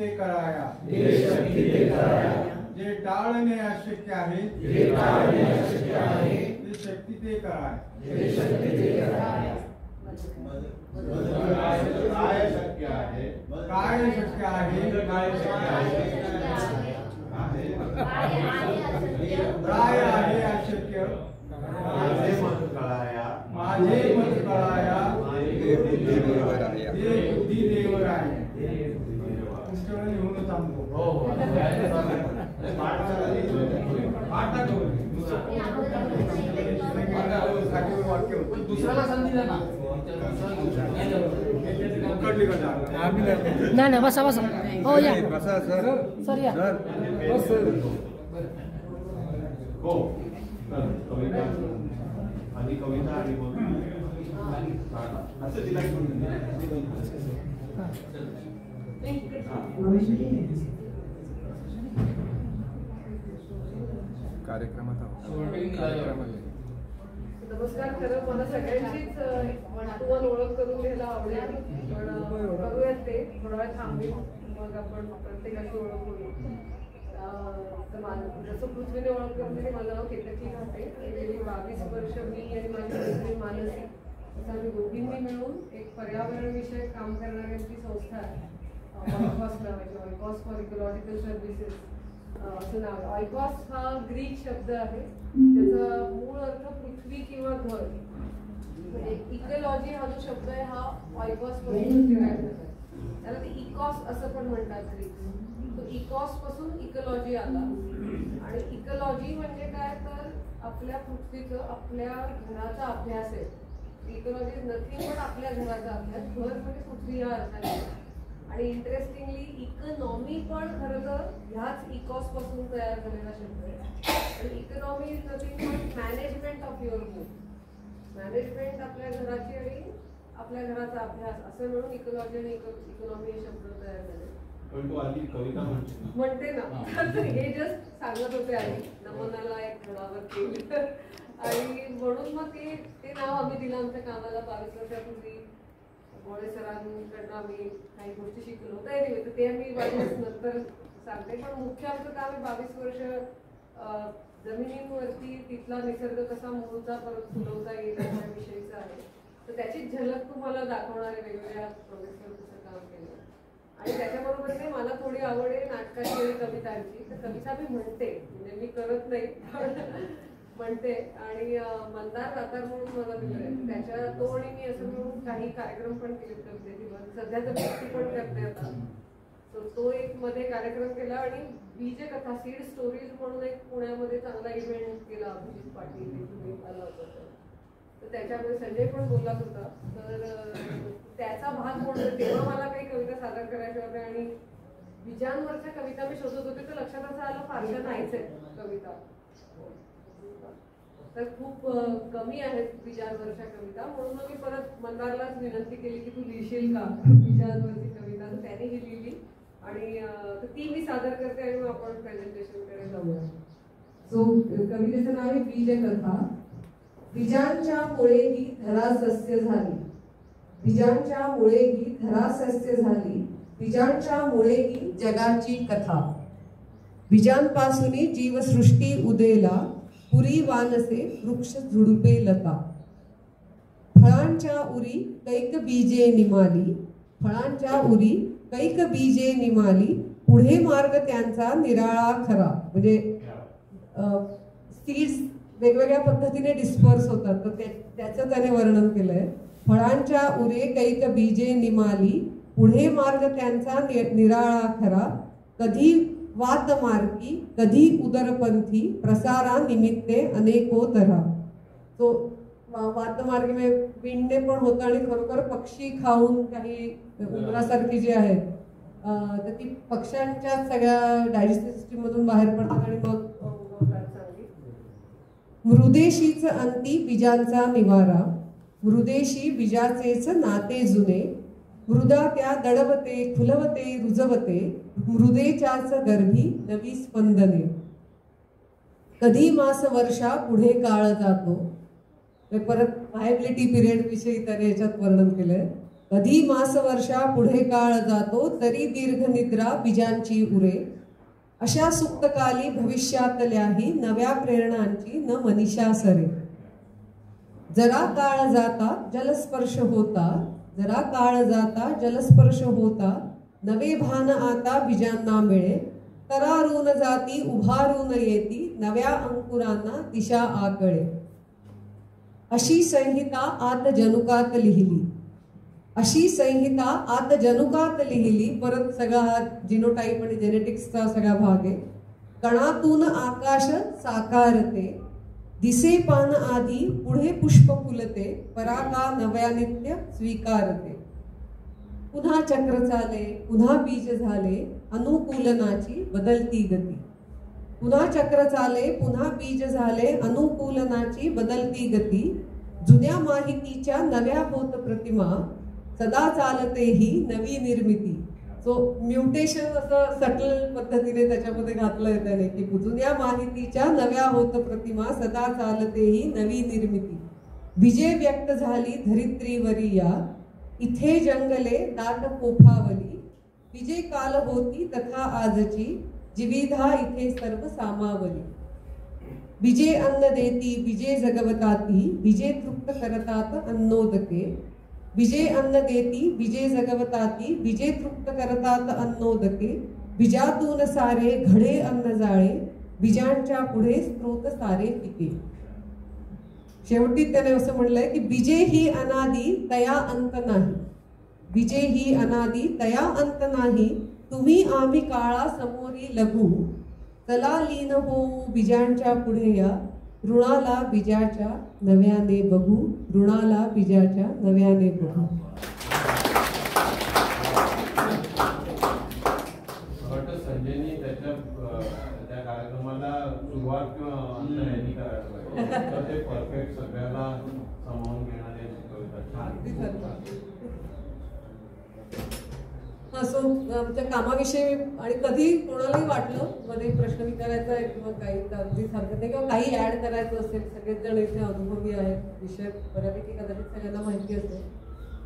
ते कराया, जे टाळणे अशक्य आहे, ते शक्ती ते कराय, काय शक्य आहे, काय आहे अशक्य, माझे मत कळाया, ते बुद्धी देवर आहे. लिहून थांबतो. दुसऱ्याला संधी द्या ना. नाही बसा बसा. हो या सर या. हो आधी कविता आणि असं तिला कार्यक्रमात नमस्कार. खरं मला सगळ्यांचीच तुम्हाला ओळख करून घ्यायला आवडेल, पण करूयात ते थोडा वेळ थांबेल, मग आपण प्रत्येकाची ओळख करू. जसं पृथ्वीने ओळख करून दिली, माझं नाव केतकी घाटे. गेली 22 वर्ष मी आणि माझी मैत्रीण मानसी असं आम्ही दोघींनी मिळून एक पर्यावरण विषयक काम करणाऱ्यांची संस्था आहे. ऑयकॉस नावाची, ऑयकॉस फॉर इकॉलॉजिकल सर्व्हिसेस असं नाव. ऑयकॉस हा ग्रीक शब्द आहे, त्याचा मूळ अर्थ पृथ्वी किंवा घर. म्हणजे इकॉलॉजी हा जो शब्द आहे हा ऑयकॉस पासून डिराइव्ह होतो. त्याला ते इकॉस असं पण म्हणतात ग्रीक. तो इकॉस पासून इकॉलॉजी आला. आणि इकॉलॉजी म्हणजे काय, तर आपल्या पृथ्वीचं आपल्या घराचा अभ्यास आहे. इकॉलॉजी इज नथिंग पण आपल्या घराचा अभ्यास. घर म्हणजे पृथ्वी या अर्थाने. आणि इंटरेस्टिंगली इकॉनॉमी पण खरं तर ह्याच इकॉस पासून तयार झालेला शब्द आहे. आणि इकॉनॉमी इज नथिंग पण management of your home. Management आपल्या घराची आणि आपल्या घराचा अभ्यास असं मिळून इकॉलॉजी आणि इकॉनॉमी हे शब्द तयार झाले. म्हणते ना, हे जस्ट सांगत होते आणि नमनाला एक धडावर केलं. आणि म्हणून मग ते नाव आम्ही दिलं आमच्या कामाला 22 वर्षापूर्वी. गोळे सरांकडनं आम्ही काही गोष्टी शिकलो होतो. एनिवे, तर ते आम्ही नंतर सांगते. पण मुख्य आमचं काम आहे 22 वर्ष जमिनीवरती तिथला निसर्ग कसा मूळचा परत फुलवता येईल याविषयीचा आहे. तर त्याची झलक तुम्हाला दाखवणारे वेगवेगळ्या प्रोजेक्टवर कसं काम केलं. आणि त्याच्याबरोबर मला थोडी आवड आहे नाटकाची आणि कवितांची. तर कविता मी म्हणते, म्हणजे मी करत नाही म्हणते. आणि मंदार रातार म्हणून मला दिलंय, त्याच्या तो आणि मी असं म्हणून काही कार्यक्रम पण केले कवितेची. सध्या तर भक्ती पण करते आता. तो एक मध्ये कार्यक्रम केला. आणि बीज कथा सीड स्टोरीज म्हणून एक पुण्यामध्ये चांगला इव्हेंट केला अभिजित पाटील तुम्ही आला होता. तर त्याच्यामध्ये संजय पण बोलत होता. तर त्याचा भाग म्हणून तेव्हा मला काही कविता सादर करायच्या होत्या. आणि बीजांवरच्या कविता मी शोधत होते, तर लक्षात असं आलं फारशा नाहीच आहेत कविता. तर खूप कमी आहेत बीजांवरच्या कविता. म्हणून मी परत मंदारलाच विनंती केली की तू लिहिशील का बीजांवरची कविता. तर त्याने ही लिहिली आणि ती मी सादर करते आणि मग आपण प्रेझेंटेशनकडे जाऊया. सो कवितेचं नाव आहे बीज कथा. बीजांच्या मुळे ही धरा सस्य झाली, बीजांच्या मुळे ही धरा सस्य झाली, बीजांच्या मुळे ही जगाची कथा. बीजांपासून जीवसृष्टी उदेला, पुरी वानसे वृक्ष झुडुपे लता. फळांच्या उरी कैक बीजे निमाली, फळांच्या उरी कैक बीजे निमाली, पुढे मार्ग त्यांचा निराळा खरा. म्हणजे सीड्स वेगवेगळ्या पद्धतीने डिस्पर्स होतात, तर त्याचं त्याने वर्णन केलंय. फळांच्या उरे कैक बीजे निमाली, पुढे मार्ग त्यांचा निराळा खरा. कधी वात मार्गी कधी उदरपंथी, प्रसारा निमित्ते अनेको तऱ्हा. तो वातमार्गी म्हणजे विंडे पण होतं आणि खरोखर पक्षी खाऊन काही उंदरासारखी जी आहेत तर ती पक्ष्यांच्या सगळ्या डायजेस्टिव्ह सिस्टीम मधून बाहेर पडतात आणि मग चांगली. मृदेशीच अंती बीजांचा निवारा, मृदेशी बीजाचेच नाते जुने. मृदा त्या दडवते फुलवते रुजवते, मृदेच्याच गर्भी नवी स्पंदने. कधी मास वर्षा पुढे काळ जातो. परत व्हायबिलिटी पिरियड विषयी त्याने याच्यात वर्णन केलंय. कधी मास वर्षा पुढे काळ जातो, तरी दीर्घ निद्रा बीजांची उरे. अशा सुप्तकाली भविष्यातल्याही नव्या प्रेरणांची न मनीषा सरे. जरा काळ जाता जलस्पर्श होता, जरा काळ जाता जलस्पर्श होता, नवे भान आता बीजांना मिळे. तरारून जाती उभारून येती, नव्या अंकुरांना दिशा आकळे. अशी संहिता आत जनुकात लिहिली, अशी संहिता आत जनुकात लिहिली. परत सगळा हा जिनोटाईप आणि जेनेटिक्सचा सगळा भाग आहे. कणातून आकाश साकारते, दिसे पान आधी पुढे पुष्प फुलते, पराका नव्या नित्य स्वीकारते. पुन्हा चक्र चाले, पुन्हा बीज झाले, अनुकूलनाची बदलती गती. पुन्हा चक्र चाले, पुन्हा बीज झाले, अनुकूलनाची बदलती गती. जुन्या माहितीच्या नव्या होत प्रतिमा, सदा चालते ही नवी निर्मिती. सो म्युटेशन असं सटल पद्धतीने त्याच्यामध्ये घातलंय त्याने की जुन्या माहितीच्या नव्या होत प्रतिमा, सदा चालते ही नवी निर्मिती. बीजे व्यक्त झाली धरित्रीवरी या, इथे जंगले दाट पोफावली. बीजे काल होती तथा आजची, जीविधा इथे सर्व सामावली. बीजे अन्न देती बीजे जगवताती, बीजे तृप्त करतात अन्नोदके. बीजे अन्न देती बीजे जगवताती, बीजे तृप्त करतात अन्नोदके. बीजातून सारे घडे अन्न जाळे, बीजांच्या पुढे स्त्रोत सारे पिके. शेवटी त्याने असं म्हणलंय की बीजे ही अनादी तया अंत नाही, बीजे ही अनादी तया अंत नाही. तुम्ही आम्ही काळा समोरी लघु, चला लीन होऊ बीजांच्या पुढे या. ऋणाला बीजाच्या नव्याने बघू, ऋणाला बीजाच्या नव्याने बघू. संजयनी त्याच्या त्या कार्यक्रमाला सुरुवात किंवा अंत यांनी करायला पाहिजे, तर ते परफेक्ट सगळ्याला सामावून घेणारे सो आमच्या कामाविषयी आणि कधी कोणालाही वाटलं मध्ये प्रश्न विचारायचा आहे किंवा काही अगदी हरकत नाही किंवा काही ऍड करायचं असेल, सगळेच जण इथे अनुभवी आहेत, विषय बऱ्यापैकी कदाचित सगळ्यांना माहिती असेल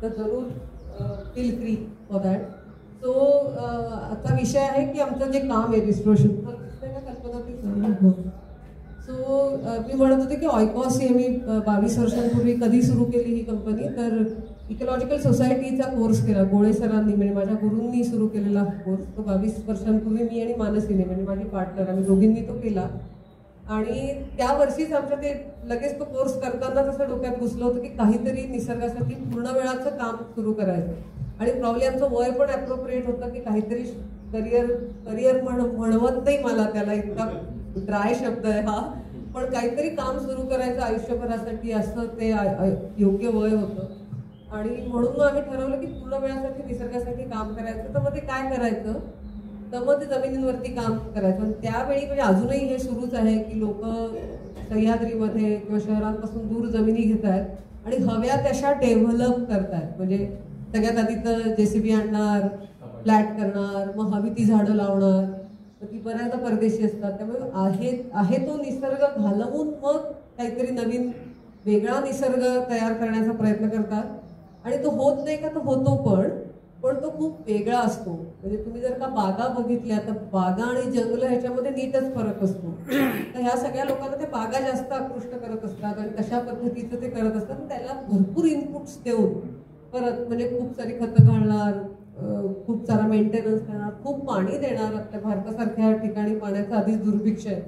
तर जरूर feel free for that. So आता विषय आहे की आमचं जे काम आहे रिस्टोरेशन, कल्पना. सो मी म्हणत होते की ऑयकॉस हे मी 22 वर्षांपूर्वी कधी सुरू केली ही कंपनी, तर इकॉलॉजिकल सोसायटीचा कोर्स केला गोळे सरांनी, म्हणजे माझ्या गुरूंनी सुरू केलेला कोर्स. तो 22 वर्षांपूर्वी मी आणि मानसीने म्हणजे माझी पार्टनर आम्ही दोघींनी तो केला. आणि त्या वर्षीच आमच्या ते लगेच तो कोर्स करताना तसं डोक्यात घुसलं होतं की काहीतरी निसर्गासाठी पूर्ण वेळाचं काम सुरू करायचं. आणि प्रॉब्ली आमचं वय पण ॲप्रोप्रिएट होतं की काहीतरी करिअर म्हणवत नाही मला, त्याला इतका ड्राय शब्द आहे हा, पण काहीतरी काम सुरू करायचं आयुष्यभरासाठी असं ते योग्य वय होतं. आणि म्हणून मग आम्ही ठरवलं की पूर्ण वेळासाठी निसर्गासाठी काम करायचं. तर मग ते काय करायचं, तर मग ते जमिनींवरती काम करायचं. आणि त्यावेळी म्हणजे अजूनही हे सुरूच आहे की लोक सह्याद्रीमध्ये किंवा शहरांपासून दूर जमिनी घेत आहेत आणि हव्या तशा डेव्हलप करतायत. म्हणजे सगळ्यात आधी तर JCB आणणार, फ्लॅट करणार, मग हवी ती झाडं लावणार, तर ती बऱ्याचदा परदेशी असतात. त्यामुळे आहे तो निसर्ग घालवून मग काहीतरी नवीन वेगळा निसर्ग तयार करण्याचा प्रयत्न करतात. आणि तो होत नाही का, तो होतो पण तो खूप वेगळा असतो. म्हणजे तुम्ही जर का बागा बघितल्या तर बागा आणि जंगल ह्याच्यामध्ये नीटच फरक असतो. तर ह्या सगळ्या लोकांना ते बागा जास्त आकृष्ट करत असतात आणि तशा पद्धतीचं ते करत असतात. त्याला भरपूर इनपुट्स देऊन परत म्हणजे खूप सारी खतं घालणार, खूप सारा मेंटेनन्स करणार, खूप पाणी देणार. आपल्या भारतासारख्या ठिकाणी पाण्याचं आधीच दुर्भिक्ष आहे.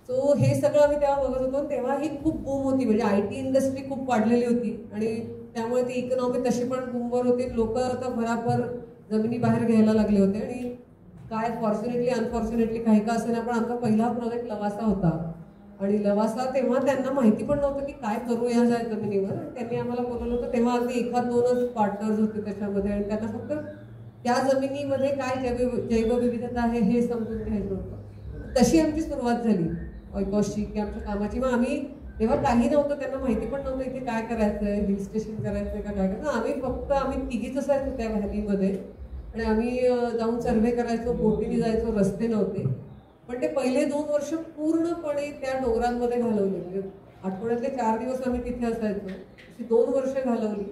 सो हे सगळं आम्ही तेव्हा बघत होतो. तेव्हा ही खूप बूम होती, म्हणजे IT इंडस्ट्री खूप वाढलेली होती आणि त्यामुळे ती इकॉनॉमी तशी पण बूमवर होती. लोक आता भराभर जमिनी बाहेर घ्यायला लागले होते. आणि काय फॉर्च्युनेटली अनफॉर्च्युनेटली काही का असेना, पण आमचा पहिला प्रोजेक्ट लवासा होता. आणि लवासा तेव्हा त्यांना माहिती पण नव्हतं की काय करू या जमिनीवर. त्यांनी आम्हाला बोलवलं होतं. तेव्हा अगदी 1-2च पार्टनर्स होते त्याच्यामध्ये आणि त्यांना फक्त त्या जमिनीमध्ये काय जैवविविधता आहे हे समजून घ्यायचं होतं. तशी आमची सुरुवात झाली ऑयकॉसची की आमच्या कामाची. मग आम्ही तेव्हा काही नव्हतं, त्यांना माहिती पण नव्हतं इथे काय करायचंय, हिल स्टेशन करायचंय का काय करायचं. आम्ही तिघीच असायचो त्या व्हॅलीमध्ये आणि आम्ही जाऊन सर्व्हे करायचो, बोटीने जायचो, रस्ते नव्हते. पण ते पहिले 2 वर्ष पूर्णपणे त्या डोंगरांमध्ये घालवले. म्हणजे आठवड्यातले 4 दिवस आम्ही तिथे असायचो. अशी 2 वर्ष घालवली.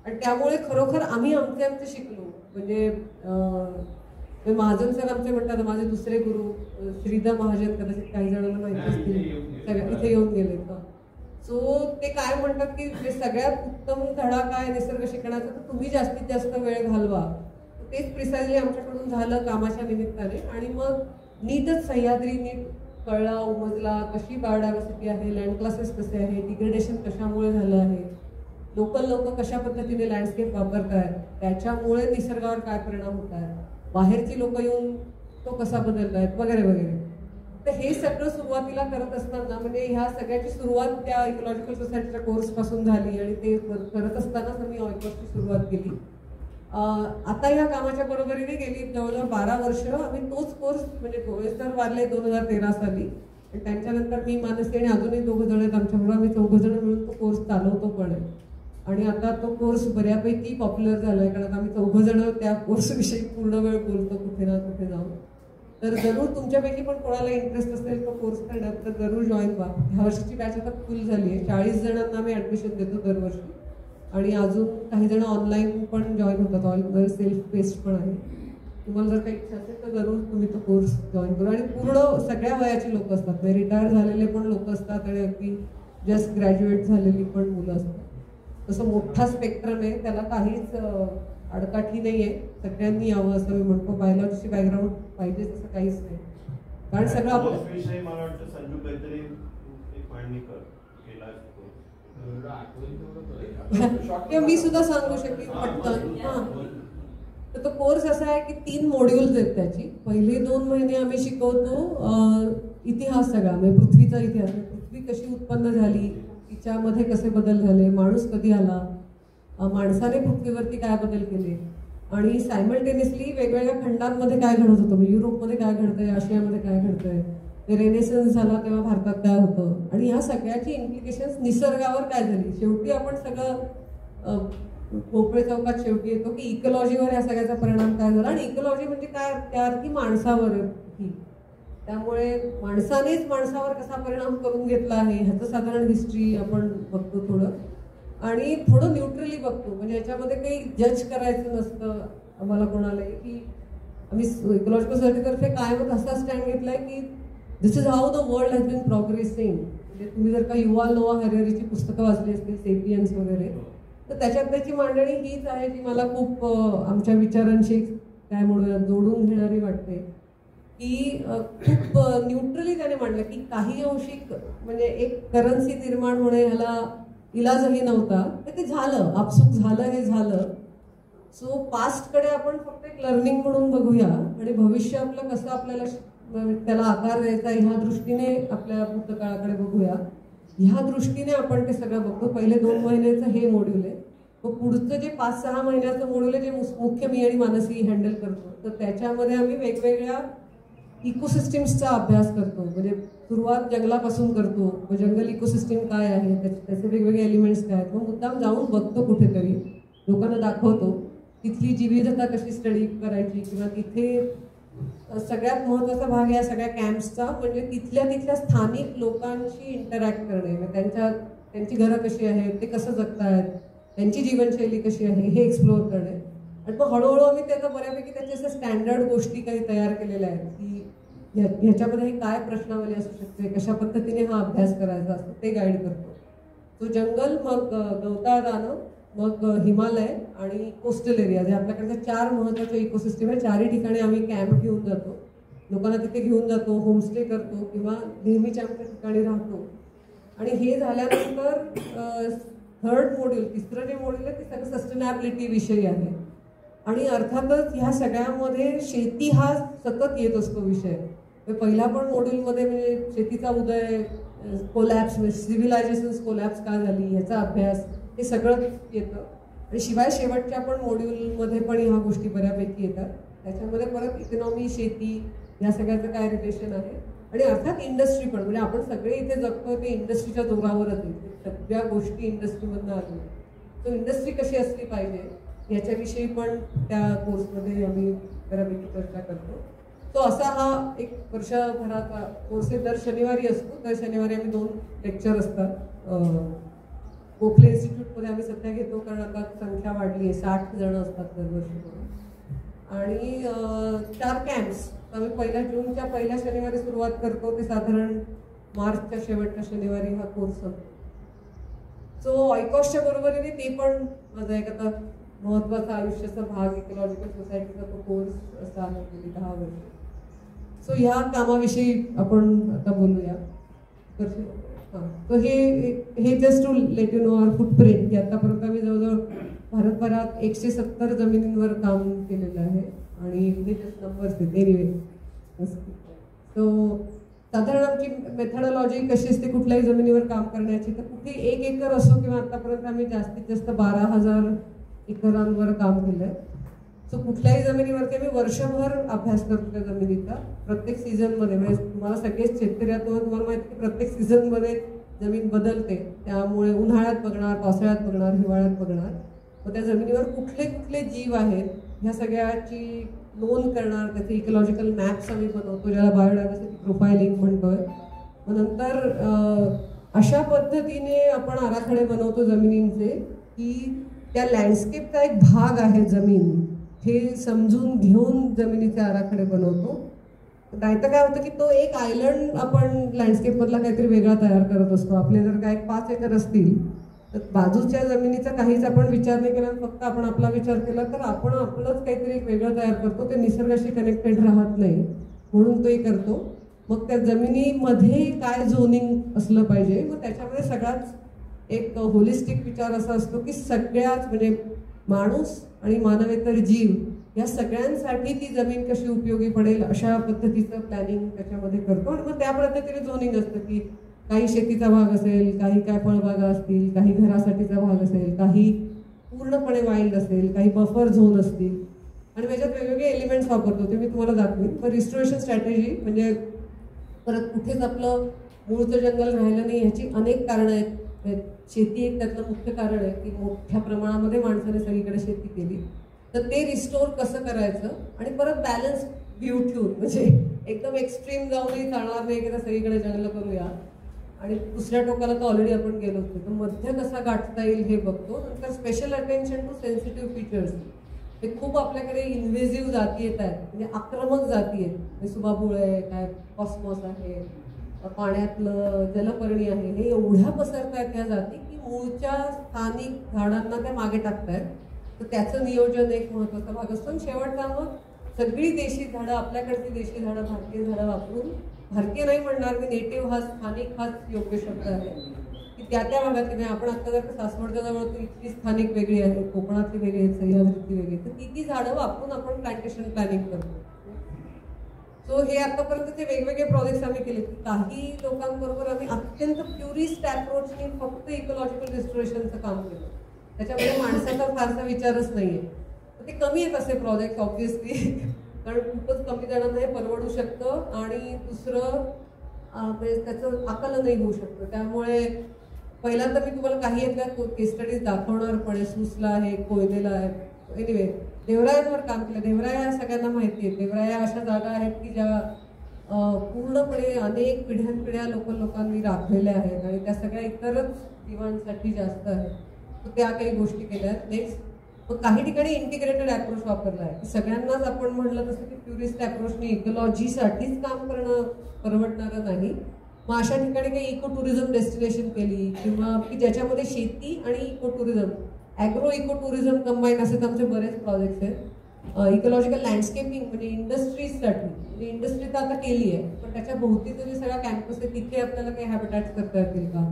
आणि त्यामुळे खरोखर आम्ही आमचे शिकलो. म्हणजे महाजन सर आमचे म्हणतात, माझे दुसरे गुरु श्रीदा महाजन, कदाचित काही जणांना माहिती असतील, सगळ्या इथे येऊन गेलेत. सो ते काय म्हणतात की सगळ्यात उत्तम धडा काय निसर्ग शिकण्याचा, तर तुम्ही जास्तीत जास्त वेळ घालवा. तेच प्रिसाइजली आमच्याकडून झालं कामाच्या निमित्ताने. आणि मग नीटच सह्याद्री नीट कळला, उमजला, कशी बायोडायव्हर्सिटी आहे, लँड क्लासेस कसे आहे, डिग्रेडेशन कशामुळे झालं आहे, लोकल लोक कशा पद्धतीने लँडस्केप वापरतायत, त्याच्यामुळे निसर्गावर काय परिणाम होत आहेत, बाहेरची लोक येऊन तो कसा बदलतायत वगैरे वगैरे. तर हे सगळं सुरुवातीला करत असताना, म्हणजे ह्या सगळ्याची सुरुवात त्या इकॉलॉजिकल सोसायटीच्या कोर्सपासून झाली आणि ते करत असतानाच आम्ही ऑयकॉसची सुरुवात केली. आता ह्या कामाच्या बरोबरीने गेली जवळजवळ 12 वर्ष आम्ही तोच कोर्स, म्हणजे गोवेसर वारले 2013 साली, आणि त्यांच्यानंतर मी, मानसी आणि अजूनही 2 जण आहेत आमच्याबरोबर, आम्ही 4 जण मिळून तो कोर्स चालवतो पण आहे. आणि आता तो कोर्स बऱ्यापैकी पॉप्युलर झालाय, कारण आम्ही 4 जण त्या कोर्सविषयी पूर्ण वेळ बोलतो कुठे ना कुठे जाऊन. तर जरूर तुमच्यापैकी पण कोणाला इंटरेस्ट असेल तो कोर्स करण्यात, तर जरूर जॉईन व्हा. ह्या वर्षीची बॅच आता फुल झाली आहे. 40 जणांना आम्ही ऍडमिशन देतो दरवर्षी, आणि अजून काही जण ऑनलाईन पण जॉईन होतात. ऑल सेल्फ बेस्ड पण आहे. तुम्हाला जर काही इच्छा असेल तर जरूर तुम्ही तो कोर्स जॉईन करू. आणि पूर्ण सगळ्या वयाची लोक असतात, म्हणजे रिटायर झालेले पण लोक असतात आणि अगदी जस्ट ग्रॅज्युएट झालेली पण मुलं असतात. तसं मोठा स्पेक्ट्रम आहे, त्याला काहीच अडकाठी नाही आहे. सगळ्यांनी यावं असं मी म्हणतो. बायोलॉजीची बॅकग्राऊंड पाहिजे तसं काहीच नाही, कारण सगळं आपलं विषय मला वाटतं संजू काहीतरी एक मांडणी केला किंवा मी सुद्धा सांगू शकेन पटकन. हां, तर तो कोर्स असा आहे की 3 मॉड्यूल्स आहेत त्याची. पहिले 2 महिने आम्ही शिकवतो इतिहास सगळा, म्हणजे पृथ्वीचा इतिहास, पृथ्वी कशी उत्पन्न झाली, तिच्यामध्ये कसे बदल झाले, माणूस कधी आला, माणसाने पृथ्वीवरती काय बदल केले, आणि सायमल्टेनियसली वेगवेगळ्या खंडांमध्ये काय घडत होतं, म्हणजे युरोपमध्ये काय घडतंय, आशियामध्ये काय घडतंय, रेनेसन्स झाला तेव्हा भारतात काय होतं, आणि ह्या सगळ्याची इम्प्लिकेशन्स निसर्गावर काय झाली. शेवटी आपण सगळं भोपळे चौकात शेवटी येतो की इकॉलॉजीवर ह्या सगळ्याचा परिणाम काय झाला. आणि इकॉलॉजी म्हणजे काय, त्या अर्थी माणसावर ही. त्यामुळे माणसानेच माणसावर कसा परिणाम करून घेतला आहे ह्याचं साधारण हिस्ट्री आपण बघतो थोडं, आणि थोडं न्यूट्रली बघतो. म्हणजे याच्यामध्ये काही जज करायचं नसतं आम्हाला कोणालाही, की आम्ही इकॉलॉजिकल सोसायटीतर्फे कायमच असा स्टँड घेतलाय की this is how the world has been progressing. म्हणजे तुम्ही जर का युवाल नोआ हरारीची पुस्तकं वाचली असतील, सेपियन्स वगैरे, तर त्याच्यात त्याची मांडणी हीच आहे जी मला खूप आमच्या विचारांशी काय म्हणूया जोडून घेणारी वाटते. की खूप न्यूट्रली त्याने मांडलं की काही अंशी म्हणजे एक करन्सी निर्माण होणे ह्याला इलाजही नव्हता, तर ते झालं, आपसूक झालं, हे झालं. सो पास्टकडे आपण फक्त एक लर्निंग म्हणून बघूया, आणि भविष्य आपलं कसं आपल्याला त्याला आकार द्यायचा ह्या दृष्टीने आपल्या भूतकाळाकडे बघूया. ह्या दृष्टीने आपण ते सगळं बघतो. पहिले 2 महिन्याचं हे मॉड्यूल आहे. मग पुढचं जे 5-6 महिन्याचं मॉड्यूल आहे, जे मुख्य मी आणि मानसी हँडल करतो, तर त्याच्यामध्ये आम्ही वेगवेगळ्या इकोसिस्टीम्सचा अभ्यास करतो. म्हणजे सुरुवात जंगलापासून करतो, मग जंगल इकोसिस्टीम काय आहे, त्याचे वेगवेगळे एलिमेंट्स काय आहेत, मग मुद्दाम जाऊन बघतो, कुठेतरी लोकांना दाखवतो तिथली विविधता कशी स्टडी करायची, किंवा तिथे सगळ्यात महत्त्वाचा भाग या सगळ्या कॅम्प्सचा म्हणजे तिथल्या स्थानिक लोकांशी इंटरॅक्ट करणे. त्यांची घरं कशी आहेत, ते कसं जगतायत, त्यांची जीवनशैली कशी आहे, हे एक्सप्लोअर करणे. आणि मग हळूहळू आम्ही त्याचा बऱ्यापैकी त्याचे असे स्टँडर्ड गोष्टी काही तयार केलेल्या आहेत की ह्याच्यामध्ये काय प्रश्नावली असू शकते, कशा पद्धतीने हा अभ्यास करायचा असतो, ते गाईड करतो. तो जंगल, मग गवताळ रानं, मग हिमालय आणि कोस्टल एरिया, जे आपल्याकडे 4 महत्त्वाचे इकोसिस्टीम आहे. 4ही ठिकाणी आम्ही कॅम्प घेऊन जातो, लोकांना तिथे घेऊन जातो, होमस्टे करतो किंवा नेहमीच्या आमच्या ठिकाणी राहतो. आणि हे झाल्यानंतर 3rd मॉड्यूल, 3रं जे मॉड्यूल आहे ते सगळं सस्टेनेबिलिटी विषयी आहे. आणि अर्थातच ह्या सगळ्यामध्ये शेती हा सतत येत असतो विषय. पहिल्या पण मॉड्यूलमध्ये म्हणजे शेतीचा उदय, कोलॅप्स, सिव्हिलायझेशन्स कोलॅप्स का झाली ह्याचा अभ्यास, हे सगळं येतं. आणि शिवाय शेवटच्या पण मॉड्यूलमध्ये पण ह्या गोष्टी बऱ्यापैकी येतात. त्याच्यामध्ये परत इकॉनॉमी, शेती ह्या सगळ्याचं काय रिलेशन आहे, आणि अर्थात इंडस्ट्री पण. म्हणजे आपण सगळे इथे जगतो ते इंडस्ट्रीच्या जोरावरच आहे, सगळ्या गोष्टी इंडस्ट्रीमधनं आल्या. तो इंडस्ट्री कशी असली पाहिजे याच्याविषयी पण त्या कोर्समध्ये आम्ही बऱ्यापैकी चर्चा करतो. तो असा हा एक वर्षभराचा कोर्स आहे. दर शनिवारी असतो. दर शनिवारी आम्ही 2 लेक्चर असतात. गोखले इन्स्टिट्यूटमध्ये आम्ही सध्या घेतो, कारण आता संख्या वाढली आहे, 60 जण असतात दरवर्षी म्हणून. आणि 4 कॅम्प्स आम्ही जूनच्या पहिल्या शनिवारी सुरुवात करतो, ते साधारण मार्चच्या शेवटच्या शनिवारी हा कोर्स संपतो. सो ऑयकॉसच्या बरोबरीने ते पण माझा एक आता महत्त्वाचा आयुष्याचा भाग, इकॉलॉजिकल सोसायटीचा तो कोर्स असा आहे गेली 10 वर्ष. सो ह्या कामाविषयी आपण आता बोलूया. तर हे just to let you know our footprint, की आतापर्यंत आम्ही जवळजवळ भारतभरात 170 जमिनींवर काम केलेलं आहे आणि हे जस्ट नंबर्स आहेत. एनिवे सो साधारण आमची मेथडॉलॉजी कशी असते कुठल्याही जमिनीवर काम करण्याची, तर कुठे 1 एकर असो किंवा आतापर्यंत आम्ही जास्तीत जास्त 12,000 एकरांवर काम केलंय. सो कुठल्याही जमिनीवरती आम्ही वर्षभर अभ्यास करतो त्या जमिनीचा, प्रत्येक सीझनमध्ये. म्हणजे तुम्हाला सगळेच शेतकरी आहात तुम्हाला माहिती की प्रत्येक सीझनमध्ये जमीन बदलते, त्यामुळे उन्हाळ्यात बघणार, पावसाळ्यात बघणार, हिवाळ्यात बघणार. मग त्या जमिनीवर कुठले कुठले जीव आहेत ह्या सगळ्याची नोंद करणार, त्याचे इकॉलॉजिकल मॅप्स आम्ही बनवतो, ज्याला बायोडायव्हर्सिटी प्रोफायलिंग म्हणतोय. मग नंतर अशा पद्धतीने आपण आराखडे बनवतो जमिनींचे की त्या लँडस्केपचा एक भाग आहे जमीन, हे समजून घेऊन जमिनीचे आराखडे बनवतो. नाहीतर काय होतं की तो एक आयलंड आपण लँडस्केपमधला काहीतरी वेगळा तयार करत असतो. आपले जर काय 5 एकर असतील तर बाजूच्या जमिनीचा काहीच आपण विचार नाही केला, फक्त आपण आपला विचार केला तर आपण आपलंच काहीतरी एक वेगळं तयार करतो, ते निसर्गाशी कनेक्टेड राहत नाही म्हणून तोही करतो. मग त्या जमिनीमध्ये काय झोनिंग असलं पाहिजे, मग त्याच्यामध्ये सगळाच एक होलिस्टिक विचार असा असतो की सगळ्याच म्हणजे माणूस आणि मानवेतर जीव या सगळ्यांसाठी ती जमीन कशी उपयोगी पडेल अशा पद्धतीचं प्लॅनिंग त्याच्यामध्ये करतो. आणि मग त्या पद्धतीने झोनिंग असतं की काही शेतीचा भाग असेल, काही काय फळबागा असतील, काही घरासाठीचा भाग असेल, काही पूर्णपणे वाईल्ड असेल, काही बफर झोन असतील आणि त्याच्यात वेगवेगळे एलिमेंट्स वापरतो, ते मी तुम्हाला दाखवीन. पण रिस्टोरेशन स्ट्रॅटेजी म्हणजे परत कुठेच आपलं मूळचं जंगल राहिलं नाही, ह्याची अनेक कारणं आहेत. शेती एक त्यातलं मुख्य कारण आहे की मोठ्या प्रमाणामध्ये माणसाने सगळीकडे शेती केली, तर ते रिस्टोर कसं करायचं आणि परत बॅलन्स व्ह्यू ठेवून, म्हणजे एकदम एक्स्ट्रीम जाऊनही चालणार नाही की सगळीकडे जंगल करूया आणि दुसऱ्या टोकाला तर ऑलरेडी आपण गेलो होतो, तर मध्य कसा गाठता येईल हे बघतो. नंतर special attention to sensitive features, हे खूप आपल्याकडे इन्व्हेजिव्ह जाती येत आहेत, म्हणजे आक्रमक जाती आहेत. सुबाबुळ आहे, काय कॉस्मॉस आहे, पाण्यातलं जलपर्णी आहे, हे एवढ्या पसरतायत ह्या जाती की मूळच्या स्थानिक झाडांना त्या मागे टाकतायत. तर त्याचं नियोजन एक महत्त्वाचा भाग असतो. आणि शेवटचा मग सगळी देशी झाडं, आपल्याकडची देशी झाडं, भारतीय झाडं वापरून, भारतीय नाही म्हणणार मी, नेटिव्ह हाच, स्थानिक हाच योग्य शब्द आहे की त्या भागातली, म्हणजे आपण आता जर सासवडच्या जवळ तर इतकी स्थानिक वेगळी आहे, कोकणातली वेगळी आहेत, सह्याद्रीतली वेगळी, तर ती झाडं वापरून आपण प्लांटेशन प्लॅनिंग करतो. सो हे आतापर्यंतचे वेगवेगळे प्रोजेक्ट्स आम्ही केले. काही लोकांबरोबर आम्ही अत्यंत प्युरिस्ट अप्रोचने फक्त इकॉलॉजिकल रिस्टोरेशनचं काम केलं, त्याच्यामध्ये माणसाचा फारसा विचारच नाहीये. तर ते कमी आहेत असे प्रोजेक्ट ऑब्व्हियसली, कारण खूपच कमी जणांना हे परवडू शकतं आणि दुसरं म्हणजे त्याचं आकलनही होऊ शकतं. त्यामुळे पहिल्यांदा मी तुम्हाला काही एकदा केस स्टडीज दाखवणार, पण सुसला आहे, कोयनेला आहे. एनिवे देवरायांवर काम केलं. देवराया सगळ्यांना माहिती आहे, देवराया अशा जागा आहेत की ज्या पूर्णपणे अनेक पिढ्यानपिढ्या लोकांनी राखलेल्या आहेत आणि त्या सगळ्या इतरच जीवांसाठी जास्त आहेत. तर त्या काही गोष्टी केल्या आहेत. नेक्स्ट मग काही ठिकाणी इंटिग्रेटेड अप्रोच वापरला आहे की सगळ्यांनाच आपण म्हटलं तसं की प्युरिस्ट अप्रोचने इकॉलॉजीसाठीच काम करणं परवडणारं नाही. मग अशा ठिकाणी काही इको टुरिझम डेस्टिनेशन केली किंवा की ज्याच्यामध्ये शेती आणि eco tourism, agro eco tourism combine असे आमचे बरेच प्रोजेक्ट्स आहेत. इकॉलॉजिकल लँडस्केपिंग म्हणजे इंडस्ट्रीजसाठी, म्हणजे इंडस्ट्री तर आता केली आहे पण त्याच्या भोवतीचं जे सगळा कॅम्पस आहे तिथे आपल्याला काही हॅबिटॅट्स करता येतील का.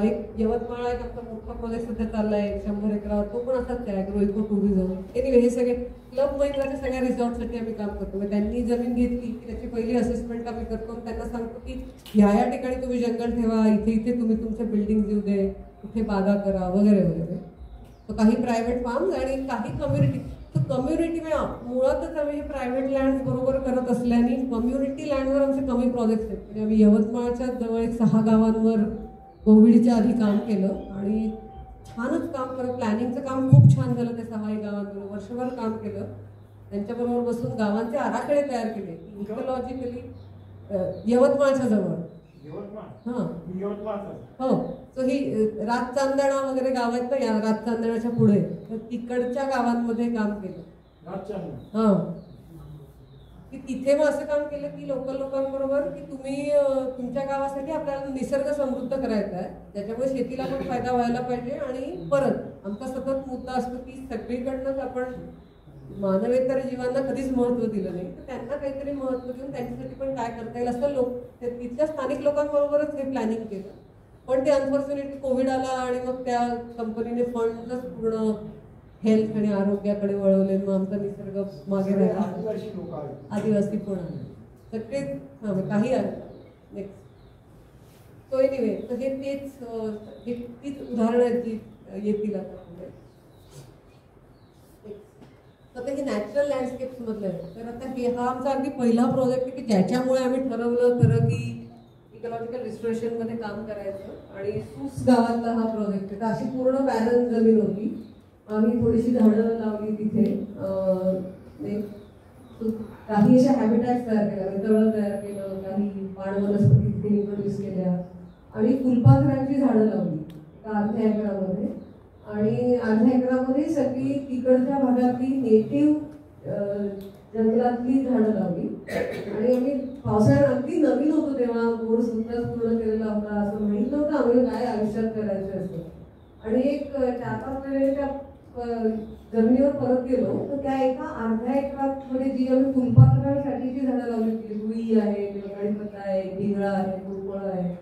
एक यवतमाळ एक आमचा मोठा प्रोजेक्ट सध्या चालला आहे 100 एकरावर, तो पण असाच आहे ॲग्रो इको टुरिझम. एनिवे हे सगळे क्लब महिंद्राच्या सगळ्या रिसॉर्टसाठी आम्ही काम करतो. त्यांनी जमीन घेतली की त्याची पहिली असेसमेंट आम्ही करतो आणि त्यांना सांगतो की ह्या ठिकाणी तुम्ही जंगल ठेवा, इथे तुम्ही तुमच्या बिल्डिंग देऊ दे, कुठे बागा करा वगैरे वगैरे. तर काही प्रायव्हेट फार्म्स आणि काही कम्युनिटी. तर कम्युनिटी मुळातच आम्ही हे प्रायव्हेट लँड बरोबर करत असल्याने कम्युनिटी लँडवर आमचे कमी प्रोजेक्ट्स आहेत. म्हणजे आम्ही यवतमाळच्या जवळ 6 गावांवर कोविडच्या आधी काम केलं आणि छानच काम करत, प्लॅनिंगचं काम खूप छान झालं. त्या 6 गावांवर वर्षभर काम केलं, त्यांच्याबरोबर बसून गावांचे आराखडे तयार केले इकॉलॉजिकली. यवतमाळच्या जवळ हा हो. सो ही रातचांदणा वगैरे गाव आहेत ना, या रातचांदणाच्या पुढे, तर तिकडच्या गावांमध्ये काम केलं. हा, की तिथे मग असं काम केलं की लोकल लोकांबरोबर की तुम्ही तुमच्या गावासाठी आपल्याला निसर्ग समृद्ध करायचा आहे, त्याच्यामुळे शेतीला पण फायदा व्हायला पाहिजे. आणि परत आमचा सतत मुद्दा असतो की सगळीकडनंच आपण मानवेतर जीवांना कधीच महत्व दिलं नाही, तर त्यांना काहीतरी महत्व देऊन त्यांच्यासाठी पण काय करता येईल असं तिथल्या स्थानिक लोकांबरोबरच हे प्लॅनिंग केलं. पण ते अनफॉर्च्युनेटली कोविड आला आणि मग त्या कंपनीने फंडच पूर्ण हेल्थ आणि आरोग्याकडे वळवले. मग आमचा निसर्ग मागे राहिला. आदिवासी पण आहे सगळे, हा काही आहे नेक्स्ट. सो एनिवे, तर हे तीच उदाहरणं आहेत जी येतील आता पुढे. आता हे नॅचरल लँडस्केप्स मधलं आहे. तर आता हा आमचा अगदी पहिला प्रोजेक्ट आहे की ज्याच्यामुळे आम्ही ठरवलं खरं की इकॉलॉजिकल रिस्टोरेशन मध्ये काम करायचं. आणि सूस गावातला हा प्रोजेक्ट आहे. तर अशी पूर्ण बॅरन जमीन होती. आम्ही थोडीशी झाडं लावली तिथे, काही अशा हॅबिटॅट्स तयार केल्या, तळं तयार केलं, काही पाण वनस्पती तिथे इंट्रोड्यूस केल्या आणि फुलपाखरांची झाडं लावली अर्ध्या एकरामध्ये. आणि अर्ध्या एकरामध्ये सगळी तिकडच्या भागातली नेटिव्ह जंगलातली झाडं लावली. आणि आम्ही पावसाळ्यात अगदी नवीन होतो तेव्हा, कोर्स नुकताच पूर्ण केलेला होता, असं माहित नव्हतं आम्हाला काय आयुष्यात करायचं असतं. आणि एक 4-5 महिने त्या जमिनीवर परत गेलो तर त्या एका अर्ध्या एकरामध्ये जी आम्ही फुलपाखरांसाठीची झाडं लावली होती, रुई आहे, कढीपत्ता आहे, भिंगळा आहे, फुलफळ आहे,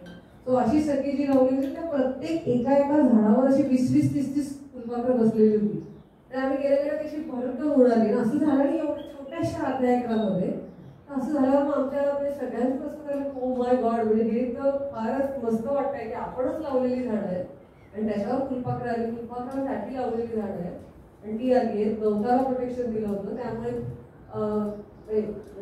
तो अशी सगळी जी लावली होती त्या प्रत्येक एका झाडावर अशी 20-30 फुलपाखरं बसलेली होती. तर आम्ही गेल्या त्याची भरकम उडाली. असं झालं की एवढ्या छोट्याशा अर्ध्या एकरामध्ये. असं झाल्यावर मग आमच्या सगळ्यांचं कसं झालं, ओ माय गॉड, म्हणजे हे तर फारच मस्त वाटतंय की आपणच लावलेली झाडं आहेत आणि त्याच्यावर फुलपाखरं आली, फुलपाखरांसाठी लावलेली झाडं आहेत आणि ती आली आहेत. गवताला प्रोटेक्शन दिलं होतं, त्यामुळे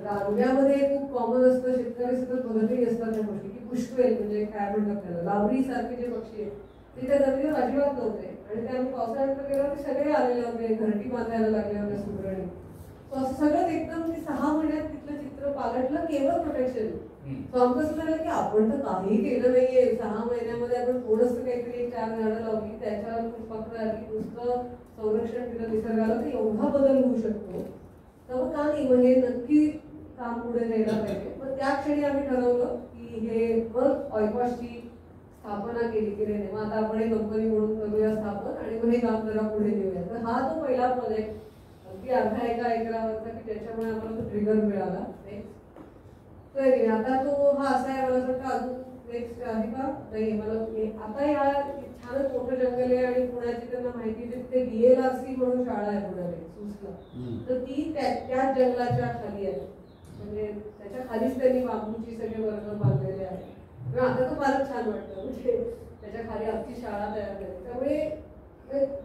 रांग्यामध्ये खूप कॉमन असतं, शेतकरी सतत बघतही असतात त्या गोष्टी की पुष्कवेल म्हणजे काय म्हणतात त्याला, लावरी सारखे जे पक्षी आहेत ते त्या जमिनीवर अजिबात नव्हते. आणि ते आम्ही पावसाळ्यात गेल्यावर ते सगळे आलेले होते, घरटी बांधायला लागले होते सुगरणी. असं सगळं एकदम 6 महिन्यात तिथलं चित्र पालटलं, केवळ प्रोटेक्शन. आमचं असं झालं की आपण तर काही केलं नाहीये, 6 महिन्यामध्ये आपण थोडंसं काहीतरी 4 झाडं लावली, त्याच्यावर फुलपाखरं आली, नुसतं संरक्षण दिलं निसर्गाला, तर एवढा बदल होऊ शकतो. तर का नाही, मग हे नक्की काम पुढे न्यायला पाहिजे. मग त्या क्षणी आम्ही ठरवलं की हे मग ऑयकॉसची स्थापना केली की नाही, मग आता आपण हे कंपनी म्हणून करूया स्थापन आणि मग हे काम जरा पुढे नेऊया. तर हा तो पहिला प्रोजेक्ट अगदी अर्ध्या एकरावरचा की त्याच्यामुळे आम्हाला तो ट्रिगर मिळाला. तर आता तो हा असा आहे, मला वाटतं अजून नेक्स्ट आहे का नाही, मला आता या छानच मोठं जंगल आहे आणि पुण्याची त्यांना माहिती तिथे DLRC म्हणून शाळा आहे पुण्यामध्ये सूसला, तर ती त्याच जंगलाच्या खाली आहे. म्हणजे त्याच्या खालीच त्यांनी बांबूची सगळे वर्ग बांधलेले आहेत. आता तो फारच छान वाटतं, म्हणजे त्याच्या खाली आमची शाळा तयार झाली. त्यामुळे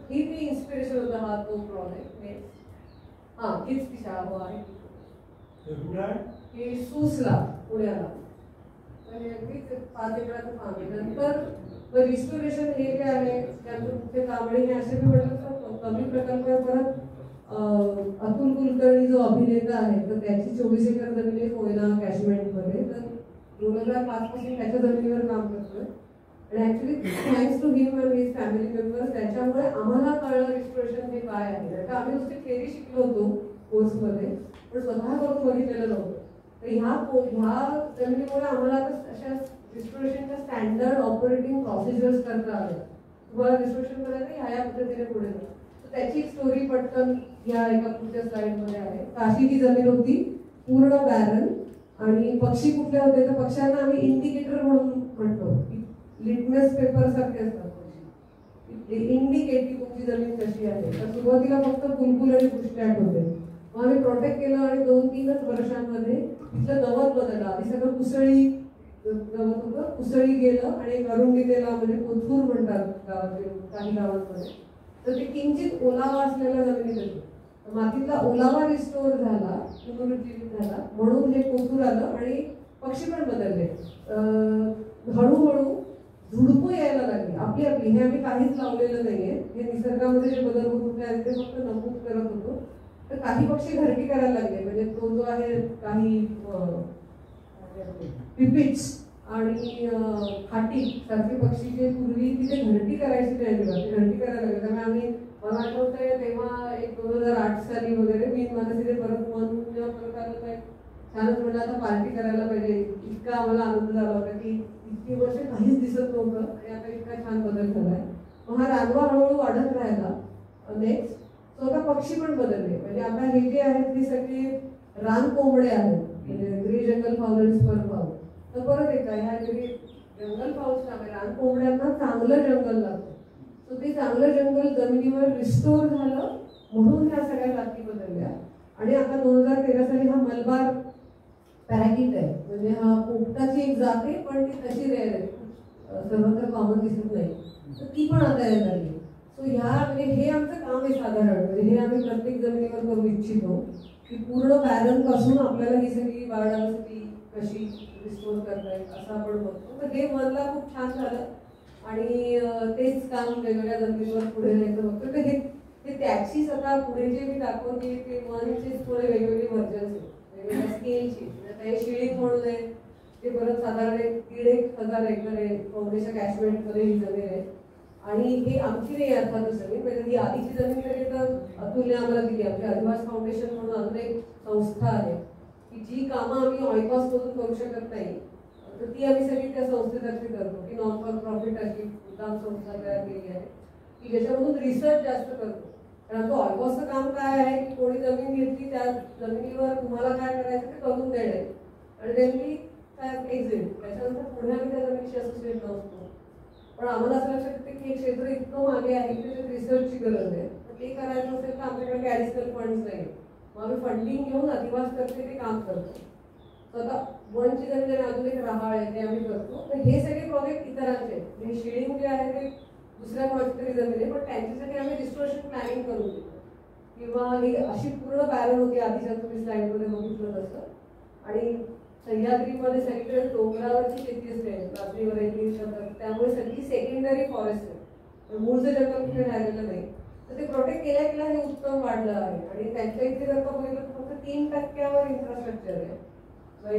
ही ती इन्स्पिरेशन होता हा तो प्रोजेक्ट. हा हीच ती शाळा हो आहे की सूसला पुण्याला, म्हणजे अगदीच 5 एकराचं काम आहे. नंतर रिस्टोरेशन हे जे आहे त्यातून मुख्य कामळे हे असे मी म्हटलं तर कमी प्रकल्प परत अतुल कुलकर्णी जो अभिनेता आहे तर त्याची 24 एकर जमीन आहे कोयना कॅशमेंटमध्ये. तर 2005 पासून त्याच्या जमिनीवर काम करतोय. आणि actually thanks to him and his family members त्याच्यामुळे आम्हाला कळलं रिस्टोरेशन हे काय आहे. तर आम्ही नुसती थेरी शिकलो होतो कोर्समध्ये, पण स्वतः करून बघितलेलं नव्हतं. तर ह्या जमिनीमुळे आम्हाला अशा रिस्टोरेशनच्या स्टँडर्ड ऑपरेटिंग प्रोसिजर्स करता आल्या. तुम्हाला रिस्टोरेशन करायचं ह्या पद्धतीने पुढे जा. तर त्याची स्टोरी पटकन या एका पुढच्या स्लाइडमध्ये आहे. काशीची जमीन होती पूर्ण बॅरन आणि पक्षी कुठले होते तर पक्ष्यांना आम्ही इंडिकेटर म्हणून म्हणतो, लिटमस पेपर सारखे असतात पक्षी, इंडिकेट की तुमची जमीन कशी आहे. तर सुरुवातीला फक्त बुलबुल आणि बुशकॅट होते. मग आम्ही प्रोटेक्ट केलं आणि 2-3 वर्षांमध्ये तिथलं गवत बदललं. आधी सगळं कुसळी गवत होतं, कुसळी गेलं आणि अरुंडितेला म्हणजे कोथूर म्हणतात गावातील काही गावांमध्ये, तर ते किंचित ओलावा असलेल्या जमिनीत होतं. मातीतला ओलावा रिस्टोर झाला, पुनरुज्जीवित झाला, म्हणून हे कोथूर आलं आणि पक्षी पण बदलले. हळूहळू झुडपं यायला लागली आपली आपली. हे आम्ही काहीच लावलेलं नाहीये, हे निसर्गामध्ये जे बदल होत होते ते फक्त नमूद करत होतो. तर काही पक्षी घरटी करायला लागले, म्हणजे तो जो आहे काही पिपिट्स आणि खाटी सारखे पक्षी जे पूर्वी तिथे घरटी करायची नाही तेव्हा ते घरटी करायला लागले. त्यामुळे आम्ही मला आठवतंय तेव्हा एक 2008 साली वगैरे मी मला तिथे परत मन जेव्हा परत आलं तर छानच म्हणलं आता पार्टी करायला पाहिजे. इतका आम्हाला आनंद झाला होता की इतकी वर्ष काहीच दिसत नव्हतं आणि आता इतका छान बदल झालाय. मग हा रानवा हळूहळू वाढत राहिला. नेक्स्ट सो आता पक्षी पण बदलले. म्हणजे आता हे जे आहेत ते सगळे रान कोंबडे आहेत, म्हणजे ग्रे जंगल फाउल आणि स्पर्म फाउल. तर परत एक ह्या ग्रे जंगल फाउल्स रान कोंबड्यांना चांगलं जंगल लागतं. सो ते चांगलं जंगल जमिनीवर रिस्टोर झालं म्हणून ह्या सगळ्या जाती बदलल्या. आणि आता 2013 साली हा मलबार पॅराकिट आहे, म्हणजे हा पोपटाची एक जात आहे पण ती तशी रेअर आहे, सर्वत्र कॉमन दिसत नाही. तर ती पण आता यायला लागली. सो ह्या म्हणजे हे आमचं काम आहे साधारण. म्हणजे हे आम्ही प्रत्येक जमिनीवर करू इच्छितो की पूर्ण बॅरन पासून आपल्याला ही सगळी बायोडायव्हर्सिटी कशी रिस्टोर करता येईल असं आपण बघतो. तर हे मनला खूप छान झालं आणि तेच काम वेगवेगळ्या जमिनीवर पुढे न्यायचं बघतो. तर हे टॅक्सीस आता पुढे जे मी दाखवते ते मनचे थोडे वेगवेगळे व्हर्जन्स आहेत, वेगवेगळ्या स्केलची. हे शिळिंग म्हणून आहे ते परत साधारण 1,500 एकर आहे काँग्रेसच्या कॅशमेंटमध्ये ही जमीन आहे. आणि हे आमची नाही अर्थातच जमीन, म्हणजे ही आधीची जमीन तरी तर अतुलने आम्हाला दिली. आमची आदिवास फाउंडेशन म्हणून अजून एक संस्था आहे की जी कामं आम्ही ऑयकॉस मधून करू शकत नाही तर ती आम्ही सगळी त्या संस्थेतर्फे करतो की नॉन फॉर प्रॉफिट अशी उद्दाम संस्था तयार केली आहे की ज्याच्यामधून रिसर्च जास्त करतो. कारण तो ऑयकॉसचं काम काय आहे की कोणी जमीन घेतली त्या जमिनीवर तुम्हाला काय करायचं ते करून देणे आणि त्यांनी एक्झिट. त्याच्यानंतर पुढे आम्ही त्या जमिनीशी असोसिएट नसतो. पण आम्हाला असं लक्षात येतं की हे क्षेत्र इतकं मागे आहे की त्याच्यात रिसर्चची गरज आहे. तर ते करायचं असेल तर आमच्याकडे ॲडिशनल फंड्स नाही. मग आम्ही फंडिंग घेऊन अधिवास करते ते काम करतो. तर आता वनची जमीन आणि अजून एक रहाळ आहे ते आम्ही करतो. तर हे सगळे प्रोजेक्ट इतरांचे आहेत. म्हणजे शिळिंग जे आहे ते दुसऱ्या कोणाची तरी जमीन आहे पण त्यांच्यासाठी आम्ही रिस्टोरेशन प्लॅनिंग करून देतो. किंवा ही अशी पूर्ण बॅरन होती आधीच्या तुम्ही स्लाईडमध्ये बघितलं तसं. आणि सह्याद्रीमध्ये सगळीकडे डोंगरावरची शेती असते, रात्रीवर त्यामुळे सगळी सेकंडरी फॉरेस्ट आहे, मूळचं जंगल कुठे राहिलेलं नाही. तर ते प्रोटेक्ट केल्या केल्या हे उत्तम वाढलं आहे. आणि त्यांच्या इथे जर का बघितलं तर फक्त 3% इन्फ्रास्ट्रक्चर आहे.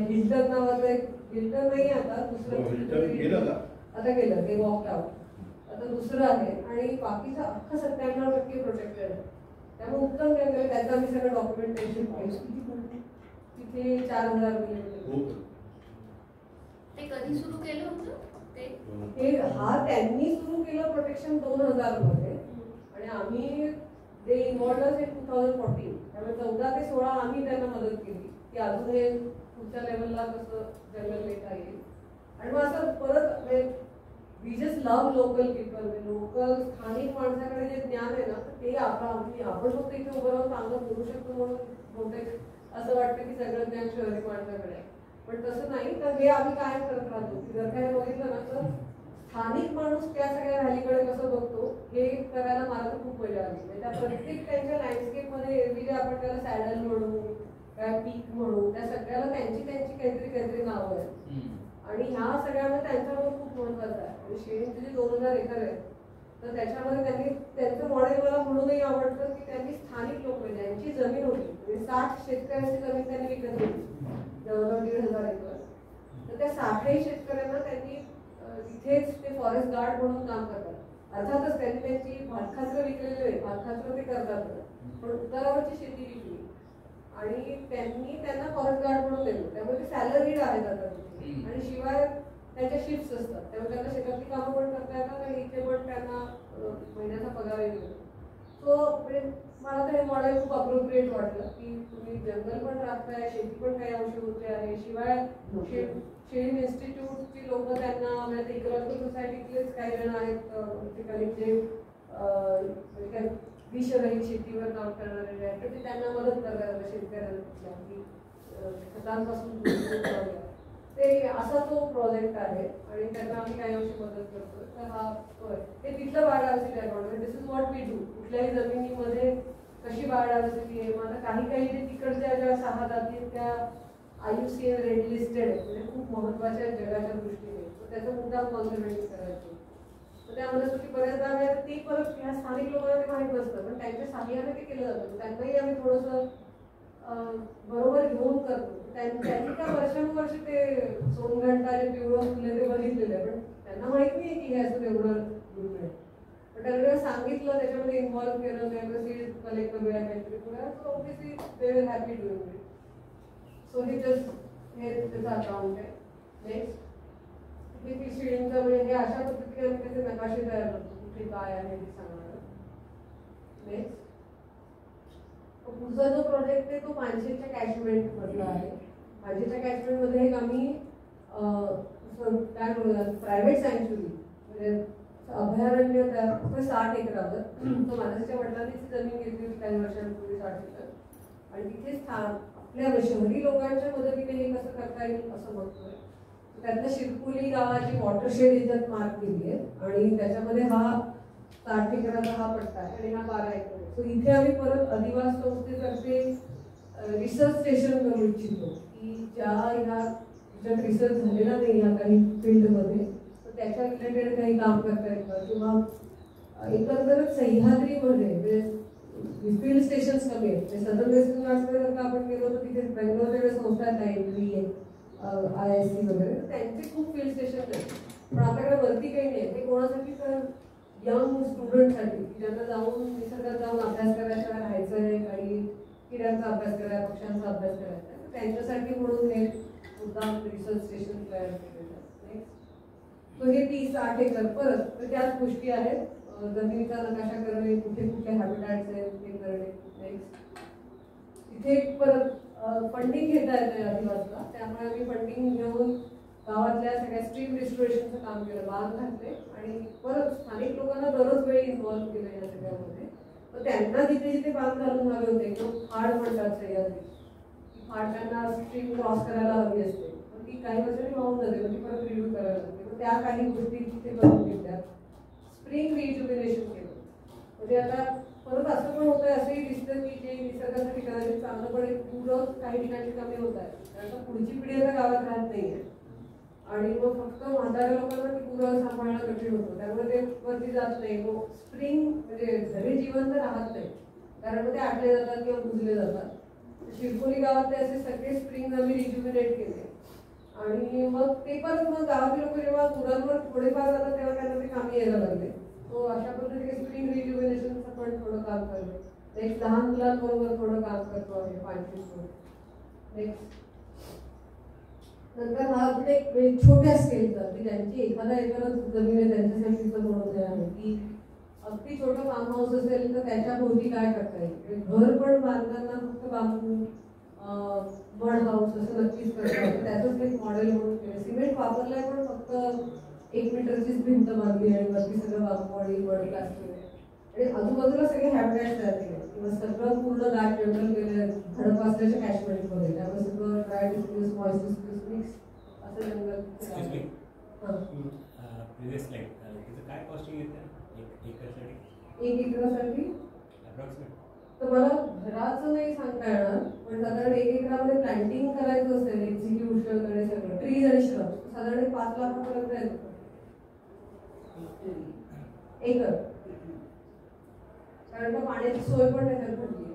हिल्टन नावाचं एक हिल्टन नाही आता दुसरं आता गेलं ते वॉक आउट, आता दुसरं आहे. आणि बाकीचं अख्खं 97% प्रोटेक्टेड आहे. त्यामुळे उत्तम जंगल त्याचं आम्ही सगळं डॉक्युमेंटेशन केलं. तिथे 4,000 किलोमीटर. ते कधी सुरू केलं होतं ते त्यांनी सुरू केलं प्रोटेक्शन 2000 मध्ये आणि आम्ही ते इन्व्हॉल्व्ड इन 2014. त्यामुळे 14 ते 16 आम्ही त्यांना मदत केली की अजून हे पुढच्या लेवलला कसं जंगल लेता येईल. आणि मग असं परत we just love local people. Local स्थानिक माणसाकडे जे ज्ञान आहे ना ते आपण फक्त इथे उभं राहून चांगलं बोलू शकतो म्हणून बहुतेक असं वाटतं की सगळं ज्ञान शहरी माणसाकडे आहे. पण तसं नाही. तर हे आम्ही काय करत राहतो की जर काय बघितलं ना तर स्थानिक माणूस त्या सगळ्या व्हॅलीकडे कसं बघतो हे करायला मला तर खूप मजा आली. त्या प्रत्येक त्यांच्या लँडस्केपमध्ये एरवी जे आपण त्याला सॅडल म्हणू काय पीक म्हणू त्या सगळ्याला त्यांची काहीतरी नावं आहेत. आणि ह्या सगळ्यामध्ये त्यांच्यावर खूप महत्वाचं आहे. आणि शेळींचे जे 2000 एकर आहेत तर त्याच्यामध्ये त्यांनी त्यांचं मॉडेल मला म्हणूनही आवडतं की त्यांनी स्थानिक लोक ज्यांची जमीन होती म्हणजे 60 शेतकऱ्यांची जमीन त्यांनी विकत घेतली जवळजवळ 1,500 एकर. तर त्या 60 शेतकऱ्यांना त्यांनी तिथेच ते फॉरेस्ट गार्ड म्हणून काम करतात. अर्थातच त्यांनी त्यांची भातखाचरं विकलेली आहे, भातखाचरं ते करतात पण उत्तरावरची शेती विकली आणि त्यांनी त्यांना फॉरेस्ट गार्ड म्हणून दिलं. त्यामुळे ते सॅलरीड आहेत आता तिथे. आणि शिवाय त्यांच्या शिफ्ट असतात त्यामुळे त्यांना शेतातली कामं पण करता येतात आणि इथे पण त्यांना महिन्याचा पगारही मिळतो. सो म्हणजे मला तर हे मॉडेल खूप अप्रोप्रिएट वाटलं की तुम्ही जंगल पण राखताय, शेती पण काही अंश होते आहे. शिवाय शेळी इन्स्टिट्यूटची लोक त्यांना म्हणजे इकॉलॉजिकल सोसायटीतलेच काही जण आहेत ठिकाणी जे विषरहित शेतीवर काम करणारे आहेत तर ते त्यांना मदत करतात शेतकऱ्यांना की खतांपासून ते असा तो प्रोजेक्ट आहे. आणि त्यांना आम्ही काही अंशी मदत करतो. तर हा ते तिथलं बायोडायव्हर्सिटी आहे. दिस इज व्हॉट वी डू. कुठल्याही जमिनीमध्ये कशी बायोडायव्हर्सिटी आहे. मला काही जे तिकडच्या ज्या 6 जाती आहेत त्या IUCN रेड लिस्टेड आहेत म्हणजे खूप महत्वाच्या आहेत जगाच्या दृष्टीने. तर त्याचा मुद्दा कॉन्झर्वेटिव्ह करायचं. तर त्यामध्ये की बऱ्याचदा ते परत ह्या स्थानिक लोकांना ते माहीत नसतं पण त्यांच्या सहाय्याने ते केलं जातं. त्यांनाही आम्ही थोडंसं बरोबर घेऊन करतो. त्यांनी काय वर्षानुवर्ष ते सोनघंटा जे पिवळं फुले ते बघितलेले, पण त्यांना माहित नाही की हे असं एवढं ग्रुप आहे. पण त्यांना सांगितलं, त्याच्यामध्ये इन्व्हॉल्व्ह केलं, त्यामुळे सीड कलेक्ट करूया काहीतरी करूया, सो ऑब्व्हियसली दे वर हॅपी डुईंग इट. सो हे जस्ट हे त्याचं अकाउंट आहे. नेक्स्ट हे सीडिंगचं म्हणजे हे अशा पद्धतीने आम्ही त्याचे नकाशे तयार करतो, कुठे काय आहे ते सांगणार. नेक्स्ट पुढचा जो प्रोजेक्ट आहे तो मानशेच्या कॅचमेंट मधला आहे. मानशेच्या कॅचमेंट मध्ये एक आम्ही काय बोलतात प्रायव्हेट सँक्च्युरी म्हणजे अभयारण्य तयार फक्त 60 एकरावर. तो मानसच्या वडिलांनीच जमीन घेतली होती काही वर्षांपूर्वी 60 एकर, आणि तिथेच आपल्या शहरी लोकांच्या मदतीने हे कसं करता येईल असं म्हणतोय. त्यातलं शिरपुली गावाची वॉटरशेड याच्यात मार्क केली आहे, आणि त्याच्यामध्ये हा 60 एकराचा हा पट्टा आहे आणि हा 12 एकर आहे. सो इथे आम्ही परत अधिवास संस्थेतर्फे रिसर्च स्टेशन करू इच्छितो की ज्याच्यात रिसर्च झालेला नाही या काही फील्डमध्ये, तर त्याच्या रिलेटेड काही काम करता येतं. किंवा एकंदरच सह्याद्रीमध्ये फील्ड स्टेशन्स कमी आहेत. सदर्न वेस्टर्न घाट्समध्ये जर का आपण गेलो तर तिथे बेंगलोरकडे संस्था आहे IISc वगैरे, त्यांचे खूप फील्ड स्टेशन आहेत, पण आपल्याकडे वरती काही नाही. ते कोणासाठी तर यंग स्टुडंटसाठी ज्यांना जाऊन निसर्गात जाऊन अभ्यास करायचा, राहायचं आहे, काही किड्यांचा अभ्यास करायचा, पक्ष्यांचा अभ्यास करायचा आहे, त्यांच्यासाठी म्हणून हे मुद्दाम रिसर्च स्टेशन तयार केलेलं आहे. तो हे 30-60 एकर परत त्याच गोष्टी आहेत. जमिनीचा नकाशा करणे, कुठे कुठे हॅबिटॅट्स आहेत ते करणे. नेक्स्ट इथे परत फंडिंग घेता येते आदिवासला, त्यामुळे आम्ही फंडिंग घेऊन गावातल्या सगळ्या स्ट्रीम रिस्टोरेशनचं काम केलं, बांध घातले, आणि परत स्थानिक लोकांना दररोज वेळी इन्व्हॉल्व्ह केलं या सगळ्यामध्ये. तर त्यांना जिथे जिथे बांध घालून हवे होते किंवा फाड म्हणतात सह्याद्री, फाड त्यांना स्ट्रीम क्रॉस करायला हवी असते, पण ती काही वर्षांनी वाहून जाते, म्हणजे परत रिव्ह्यू करायला लागते. तर त्या काही गोष्टी तिथे करून घेतल्या. स्प्रिंग रिज्युमिनेशन केलं, म्हणजे आता परत असं पण होतंय, असंही दिसतं की जे निसर्गासाठी कदाचित चांगलं, पण एक पूरक काही ठिकाणी कमी होत आहे. कारण पुढची पिढी आता गावात राहत नाहीये, आणि मग फक्त म्हाताऱ्या लोकांना ती पूरं सांभाळणं कठीण होतं, त्यामुळे ते वरती जात नाही. मग स्प्रिंग म्हणजे घरी जिवंत राहत नाही, कारण मग ते आटले जातात किंवा बुजले जातात. शिरपोली गावातले असे सगळे स्प्रिंग आम्ही रिज्युमिनेट केले, आणि मग ते परत मग गावातील लोक जेव्हा मुलांवर थोडेफार जातात तेव्हा त्यांना ते कामी यायला लागले. तो अशा पद्धतीने स्प्रिंग रिज्युमिनेशनचं पण थोडं काम करतो. नेक्स्ट लहान मुलांबरोबर थोडं काम करतो आहे 5-6. नेक्स्ट नंतर हा एक छोट्या स्केलचा की ज्यांची एखादा एकरच जमीन आहे त्यांच्यासाठीचं बनवलं आहे की अगदी छोटं फार्म हाऊस असेल तर त्याच्या भोवती काय करता येईल. घर पण बांधताना फक्त बांबू मड हाऊस असं नक्कीच करता येईल. त्याचंच एक मॉडेल म्हणून केलं. सिमेंट वापरलंय पण फक्त 1 मीटरचीच भिंत बांधली आणि वरती सगळं बांबू आणि मड प्लास्टिक आहे, आणि आजूबाजूला सगळे हॅबिटॅट्स तयार केले किंवा सगळं पूर्ण दाट जंगल केलं हडप असल्याच्या कॅचमेंटमध्ये. त्यामुळे सगळं ड्राय डिस्प्यूज मॉइस्ट डिस्प्यूज मिक्स असं जंगल. काय कॉस्टिंग येते 1 एकरासाठी? तर मला घराचं नाही सांगता येणार, पण साधारण 1 एकरामध्ये प्लांटिंग करायचं असेल, एक्झिक्युशन आणि सगळं ट्रीज आणि श्रब साधारण 5 लाखापर्यंत येतं एकर. कारण का पाण्याची सोय पण त्याच्यात पडली,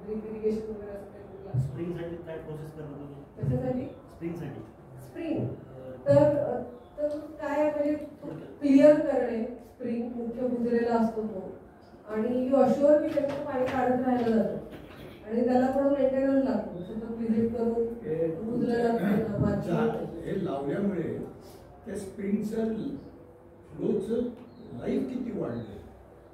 ड्रिप इरिगेशन वगैरे असतं. स्प्रिंगसाठी काय प्रोसेस करता तुम्ही? त्याच्यासाठी स्प्रिंगसाठी स्प्रिंग तर काय म्हणजे क्लिअर करणे. स्प्रिंग मुख्य बुजलेला असतो तो, आणि यू अश्युअर की त्याचं पाणी काढत राहायला जातं, आणि त्याला पण मेंटेनन्स लागतो. सतत व्हिजिट करून बुजलं जातं. हे लावल्यामुळे त्या स्प्रिंगचं फ्लोचं लाईफ किती वाढलं?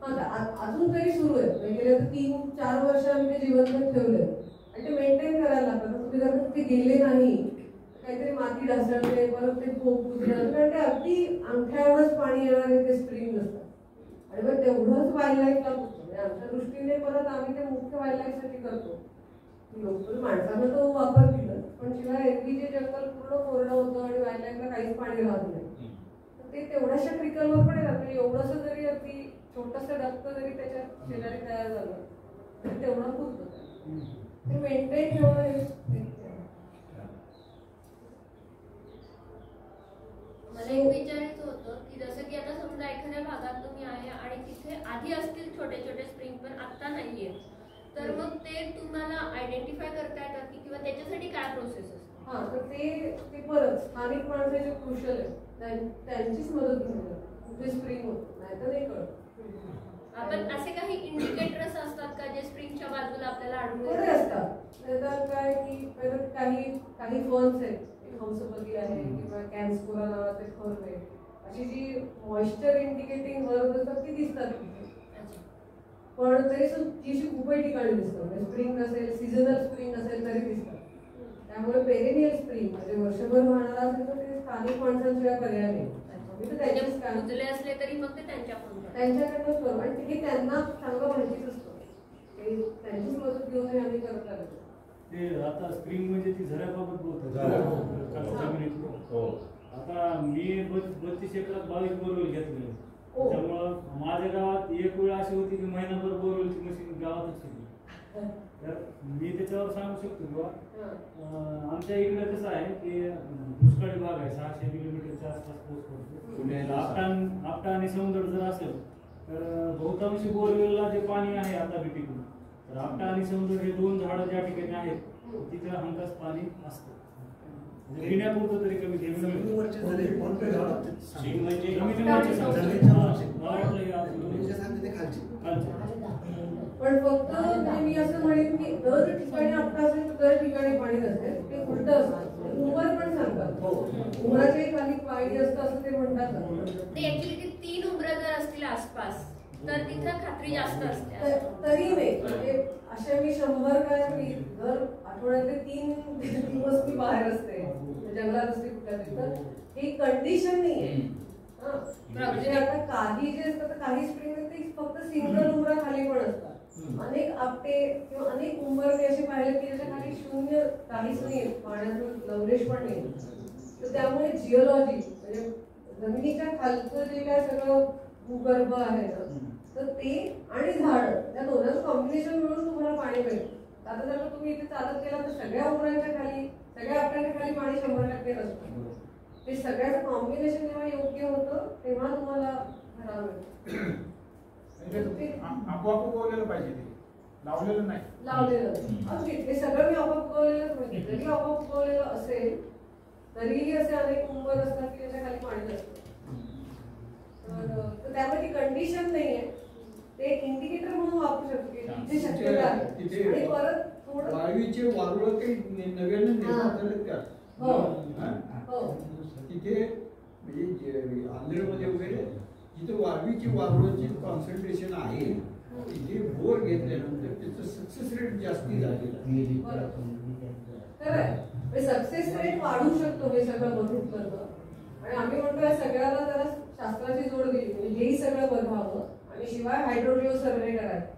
अजून तरी सुरू आहे. गेले 3-4 वर्ष आम्ही ते जिवंत ठेवले, आणि ते मेंटेन करायला लागतं. तुम्ही जर ते गेले नाही, काहीतरी माती ढासळते, परत ते बुजलं, कारण ते अगदी अंगठ्या एवढंच पाणी येणारे ते स्प्रिंग नसतात, आणि मग तेवढंच वाईल्ड लाईफला होतं. आमच्या दृष्टीने परत आम्ही ते मुख्य वाईल्ड लाईफसाठी करतो. लोक माणसानं तो वापर केला, पण शिवाय एरवी जे जंगल पूर्ण कोरडं होतं आणि वाईल्ड लाईफला काहीच पाणी राहत नाही, ते तेवढ्याशा ट्रिकलवर पण येतात. म्हणजे एवढंसं जरी अगदी छोटंसं डबकं जरी त्याच्यात शेजारी तयार झालं तरी तेवढं पुरतं. ते मेंटेन ठेवणं. मला एक विचारायचं होतं की जसं की आता समजा एखाद्या भागात तुम्ही आहे आणि तिथे आधी असतील छोटे छोटे स्प्रिंग पण आता नाहीये, तर मग ते तुम्हाला आयडेंटिफाय करता येतात की किंवा त्याच्यासाठी काय प्रोसेस असते? हा, तर ते परत स्थानिक माणसाचे कुशल आहे, त्यांचीच मदत घेऊन कुठे स्प्रिंग होतं, नाही तर नाही कळत. आपण असे काही इंडिकेटर्स असतात का जे स्प्रिंगच्या बाजूला आपल्याला आढळून बरे येतात? असतात. त्याच्यात काय की त्याच्यात काही फर्न्स आहेत, एक हंसपती आहे किंवा कॅन्स्कोरा नावाचे फर्न आहे, अशी जी मॉइश्चर इंडिकेटिंग हर्ब असतात ती दिसतात तिथे. पण तरी ती अशी खूपही ठिकाणी दिसतात, म्हणजे स्प्रिंग नसेल, सीझनल स्प्रिंग असेल तरी दिसतात. त्यामुळे पेरेनियल स्प्रिंग म्हणजे वर्षभर वाहणारा असेल तर ते स्थानिक माणसांशिवाय पर्याय नाही. आम्ही तर त्याच्याच काम उजले असले तरी मग ते त्यांच्याकडून त्यांच्याकडनंच करू, आणि हे त्यांना चांगलं माहितीच असतं, ते त्यांचीच मदत घेऊन हे आम्ही करत आलो. ते आता स्प्रिंग म्हणजे ती झऱ्याबाबत बोलतो. आता मी 32 एकरात 22 बोरवेल घेतले. त्यामुळं माझ्या गावात एक वेळ अशी होती की महिनाभर बोरवेलची मशीन गावातच होती. तर मी त्याच्यावर सांगू शकतो किंवा आमच्या इकडे कसं आहे की दुष्काळी भाग आहे, 600 किलोमीटरच्या आसपास पाऊस पडतो. आपटा आणि समुद्र जर असेल तर बहुतांशी बोरवेलला जे पाणी आहे आता बिटिकून, तर आपटा आणि समुद्र हे दोन झाडं ज्या ठिकाणी आहेत तिथे हमखास पाणी असतं. पिण्यापुरतं तरी कमी पण फक्त मी असं म्हणेन की दर ठिकाणी आपटा असेल तर दर ठिकाणी पाणी नसेल, ते उलट असतं. उमर पण सांगतात, उमराच्या खाली पाणी असतं असं ते म्हणतात. ते ऍक्च्युली ते 3 उमरा जर असतील आसपास तर तिथं खात्री जास्त असते. तरी नाही, म्हणजे अशा मी 100 काय दर आठवड्यातले 3 दिवस मी बाहेर असते, जंगलात असते कुठल्या तरी, तर ही कंडिशन नाहीये. म्हणजे आता काही जे असतात, काही स्प्रिंग ते फक्त सिंगल उमरा खाली पण असतात. अनेक आपटे किंवा अनेक उंबर मी असे पाहिले की त्याच्या खाली शून्य काहीच नाही, पाण्यातून लवरेश पण नाही. तर त्यामुळे जिओलॉजी म्हणजे जमिनीच्या खालचं जे काय सगळं भूगर्भ आहे ना, तर ते आणि झाड त्या दोघांचं कॉम्बिनेशन मिळून तुम्हाला पाणी मिळेल. आता जर तुम्ही इथे चालत गेला तर सगळ्या उमरांच्या खाली, सगळ्या आपट्यांच्या खाली पाणी 100% नसतं. ते सगळ्याचं कॉम्बिनेशन जेव्हा योग्य होतं तेव्हा तुम्हाला घरावर आपोआप उगवलेलं पाहिजे, ते लावलेलं नाही. लावलेलं अगदी हे सगळं मी आपोआप उगवलेलंच म्हणजे जरी आपोआप उगवलेलं असेल तरीही असे अनेक उंबर असतात की त्याच्या खाली पाणी नसतं. तर त्यामुळे ती कंडिशन नाहीये, ते इंडिकेटर म्हणून वापरू शकतो की तिथे शक्यता आहे. आणि परत थोडं वाळवीचे वारुळ काही नव्याने निर्माण झाले त्यात. तिथे म्हणजे आंध्रमध्ये वगैरे जिथे वाळवीची वारुळाची कॉन्सन्ट्रेशन आहे तिथे बोर घेतल्यानंतर त्याचं सक्सेस रेट जास्ती झालेला. खरंय, सक्सेस रेट वाढू शकतो हे सगळं बघून करतं. आणि आम्ही म्हणतो या सगळ्याला जरा शास्त्राची जोड दिली म्हणजे हेही सगळं बघावं आणि शिवाय हायड्रोजिओ सर्वे करायचं,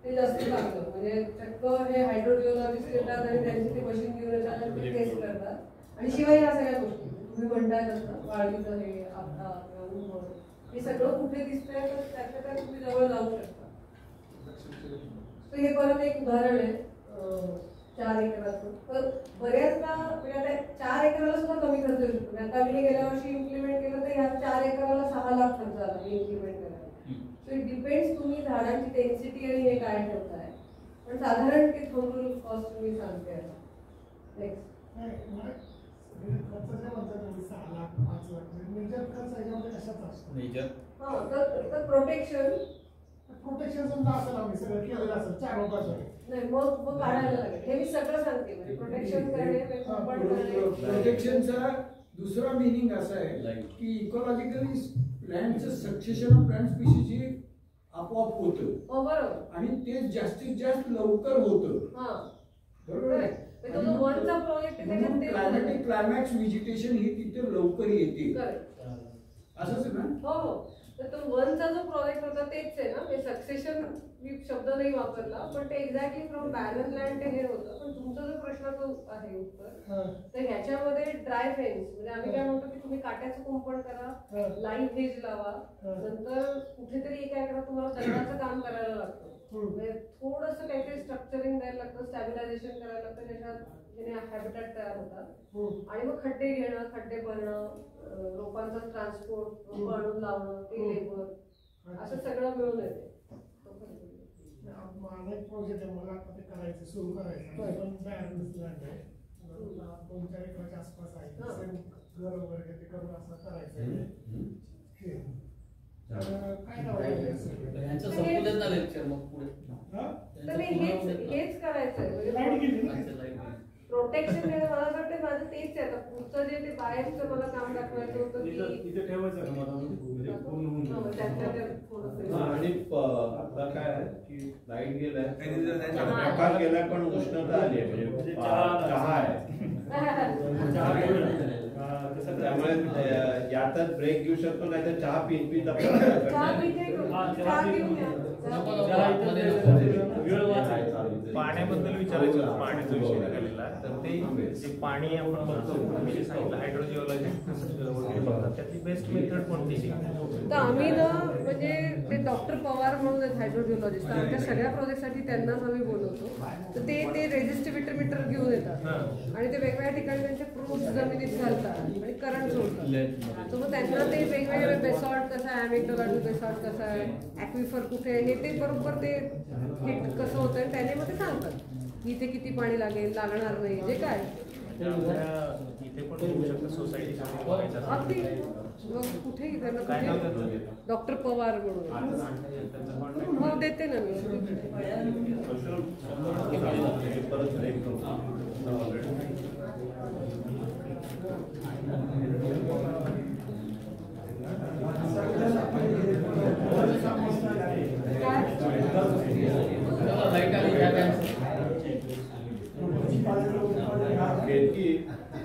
ते जास्त चांगलं. म्हणजे चक्क हे हायड्रोजिओलॉजिस्ट येतात आणि त्यांची ते मशीन घेऊन टेस्ट करतात. आणि शिवाय या सगळ्या गोष्टी तुम्ही म्हणताय तसं वाळवीचं हे आपटा किंवा हे सगळं कुठे दिसतंय तर त्याच्या त्यात तुम्ही जवळ जाऊ शकता. तर हे परत एक उदाहरण आहे 4 एकराचं. तर बऱ्याचदा म्हणजे आता 4 एकराला सुद्धा कमी खर्च येऊ शकतो. आता मी गेल्या वर्षी इम्प्लिमेंट केलं तर ह्या 4 एकराला 6 लाख खर्च आला इम्प्लिमेंट करायला. सो इट डिपेंड्स तुम्ही झाडांची डेन्सिटी आणि हे काय ठेवताय. पण साधारण ते थोडं कॉस्ट तुम्ही सांगते आता. नेक्स्ट तर प्रोटेक्शन समजा असं लावले सगळं केलेलं असेल 4 लोकांचं नाही, मग काढायला लागेल. हे मी सगळं सांगते म्हणजे प्रोटेक्शन करणे. प्रोटेक्शनचा दुसरा मिनिंग असा आहे की इकॉलॉजिकली प्लांटचं सक्सेशन ऑफ प्लांट स्पीशीज आपोआप होतं. बरोबर. आणि ते जास्तीत जास्त लवकर होतं. बरोबर आहे. क्लायमॅटिक क्लायमॅक्स व्हेजिटेशन ही तिथे लवकर येते असंच ना. हो. तर तो वनचा जो प्रोजेक्ट होता तेच आहे ना. ते सक्सेशन मी शब्द नाही वापरला पण ते एक्झॅक्टली फ्रॉम बॅरन लँड हे होतं. पण तुमचा जो प्रश्नाचं आहे उत्तर तर ह्याच्यामध्ये ड्राय फेन्स म्हणजे आम्ही काय म्हणतो की तुम्ही काट्याचं कुंपण करा, लाईव्ह हेज लावा, नंतर कुठेतरी एका एकरात तुम्हाला दगडाचं काम करायला लागतं. म्हणजे थोडंसं काहीतरी स्ट्रक्चरिंग द्यायला लागतं, स्टॅबिलायझेशन करायला लागतं, ज्याच्यात हॅबिटॅट तयार होतात. आणि मग खड्डे घेणं, खड्डे भरणं, रोपांचा ट्रान्सपोर्ट, रोपं आणून लावणं, ते लेबर असं सगळं मिळून येते. माझा एक प्रोजेक्ट आहे, मला आता ते करायचं सुरू करायचं आहे. पण बॅलन्स लँड आहे 2-4 एकराच्या आसपास आहे. घर वगैरे ते करून असं करायचं आहे. तर काय लावायचं यांचं संपूर्ण झालं लेक्चर मग पुढे तर मी हेच करायचंय लाईट गेली ना? म्हणजे प्रोटेक्शन मला असं वाटतं माझं तेच आहे. आता पुढचं जे ते बाहेरचं मला काम दाखवायचं होतं की इथे ठेवायचं का मला म्हणजे पूर्ण होऊन जाईल. त्यात थोडंसं आणि आता काय आहे की लाईट गेलाय प्रकाश गेलाय पण उष्णता आली आहे म्हणजे चहा आहे त्यामुळे यातच ब्रेक घेऊ शकतो नाही तर चहा पित पाण्याबद्दल विचारायचं पाण्याचा विषय निघालेला तर ते पाणी आपण बघतो तुम्ही जे सांगितलं हायड्रोजिओलॉजिस्ट वगैरे बघतात त्यातली बेस्ट मेथड कोणती? तर आम्ही ना म्हणजे ते डॉक्टर पवार म्हणून आहेत हायड्रोजिओलॉजिस्ट आमच्या सगळ्या प्रोजेक्टसाठी त्यांनाच आम्ही बोलवतो. तर ते रेजिस्टिव्हिटर मीटर घेऊन येतात आणि ते वेगवेगळ्या ठिकाणी त्यांचे प्रूफ जमिनीत घालतात आणि करंट सोडतात. तर मग त्यांना ते वेगवेगळे बेसॉल्ट कसं आहे, अॅमिग्डालाइड बेसॉल्ट कसं आहे, ॲक्विफर कुठे आहे, हे ते बरोबर ते हिट कसं होतं आणि त्याने मग ते सांगतात इथे किती पाणी लागेल, लागणार नाही, जे काय इथे पण होऊ शकतं सोसायटी अगदी. मग कुठेही त्यांना डॉक्टर पवार म्हणून हो देते ना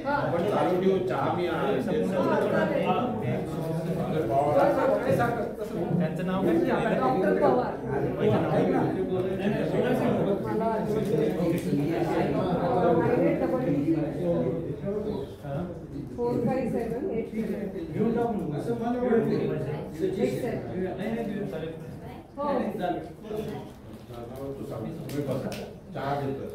आपण चालू ठेवू चहा मी त्यांचं नाव काय? डॉक्टर पवार. 457 चहा देतो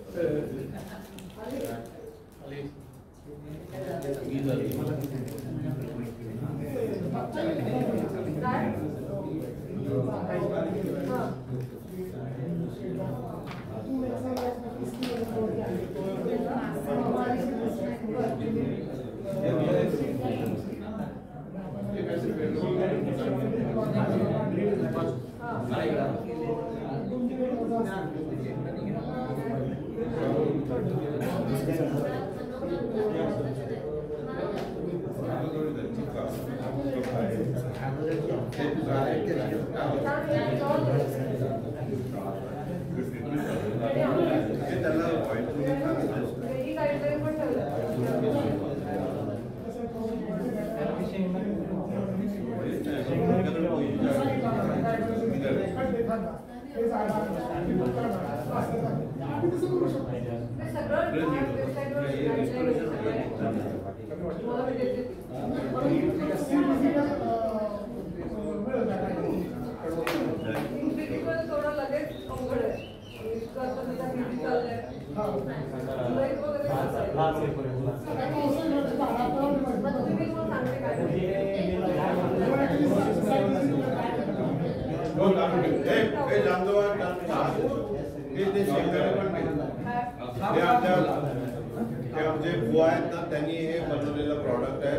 आमचे बुवा आहेत ना त्यांनी हे बनवलेलं प्रॉडक्ट आहे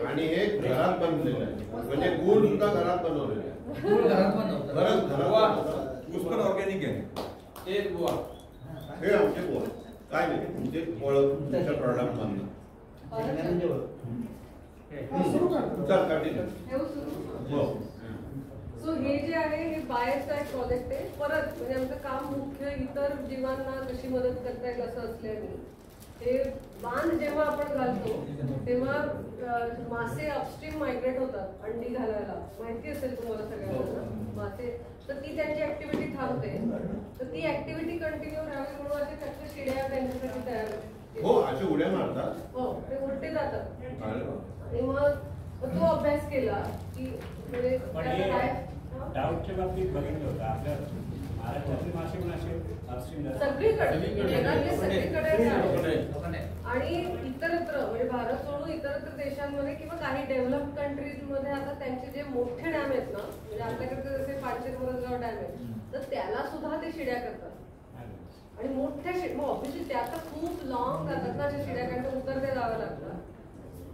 आणि हे घरात बनवलेलं आहे म्हणजे गुळ सुद्धा घरात बनवलेलं आहे पुष्कळ ऑर्गॅनिक आहे हे बुवा हे आमचे बुवा काय नाही तुमचे ओळख तुमच्या प्रॉडक्ट मधनं चल कंटिन्यू. सो हे जे आहे हे बाहेरचं एक प्रोजेक्ट आहे. परत म्हणजे आमचं काम मुख्य इतर जीवांना कशी मदत करता येईल असं असल्याने हे बांध जेव्हा आपण घालतो तेव्हा मासे अपस्ट्रीम मायग्रेट होतात अंडी घालायला. माहिती असेल तुम्हाला सगळ्यांना मासे. तर ती त्यांची ऍक्टिव्हिटी थांबते. तर ती ऍक्टिव्हिटी कंटिन्यू राहावी म्हणून असे फक्त शिड्या त्यांच्यासाठी तयार होते. हो असे उड्या मारतात. हो ते उलटे जातात आणि मग तो अभ्यास केला की म्हणजे डाऊटच्या बाबतीत बघितलं होतं आपल्या महाराष्ट्रातले मासे पण असे सगळीकडे जगातले सगळीकडे आणि इतरत्र म्हणजे भारत सोडून इतर पाश्चात्य देशांमध्ये किंवा काही डेव्हलप कंट्रीजमध्ये आता त्यांचे जे मोठे डॅम आहेत ना, म्हणजे आपल्याकडे जसे पाचशेमरसगाव डॅम आहे, तर त्याला सुद्धा ते शिड्या करतात आणि मोठ्या मग ऑब्व्हियसली त्या तर खूप लॉंग जातात ना त्या शिड्या, कारण उतरते जावं लागतं.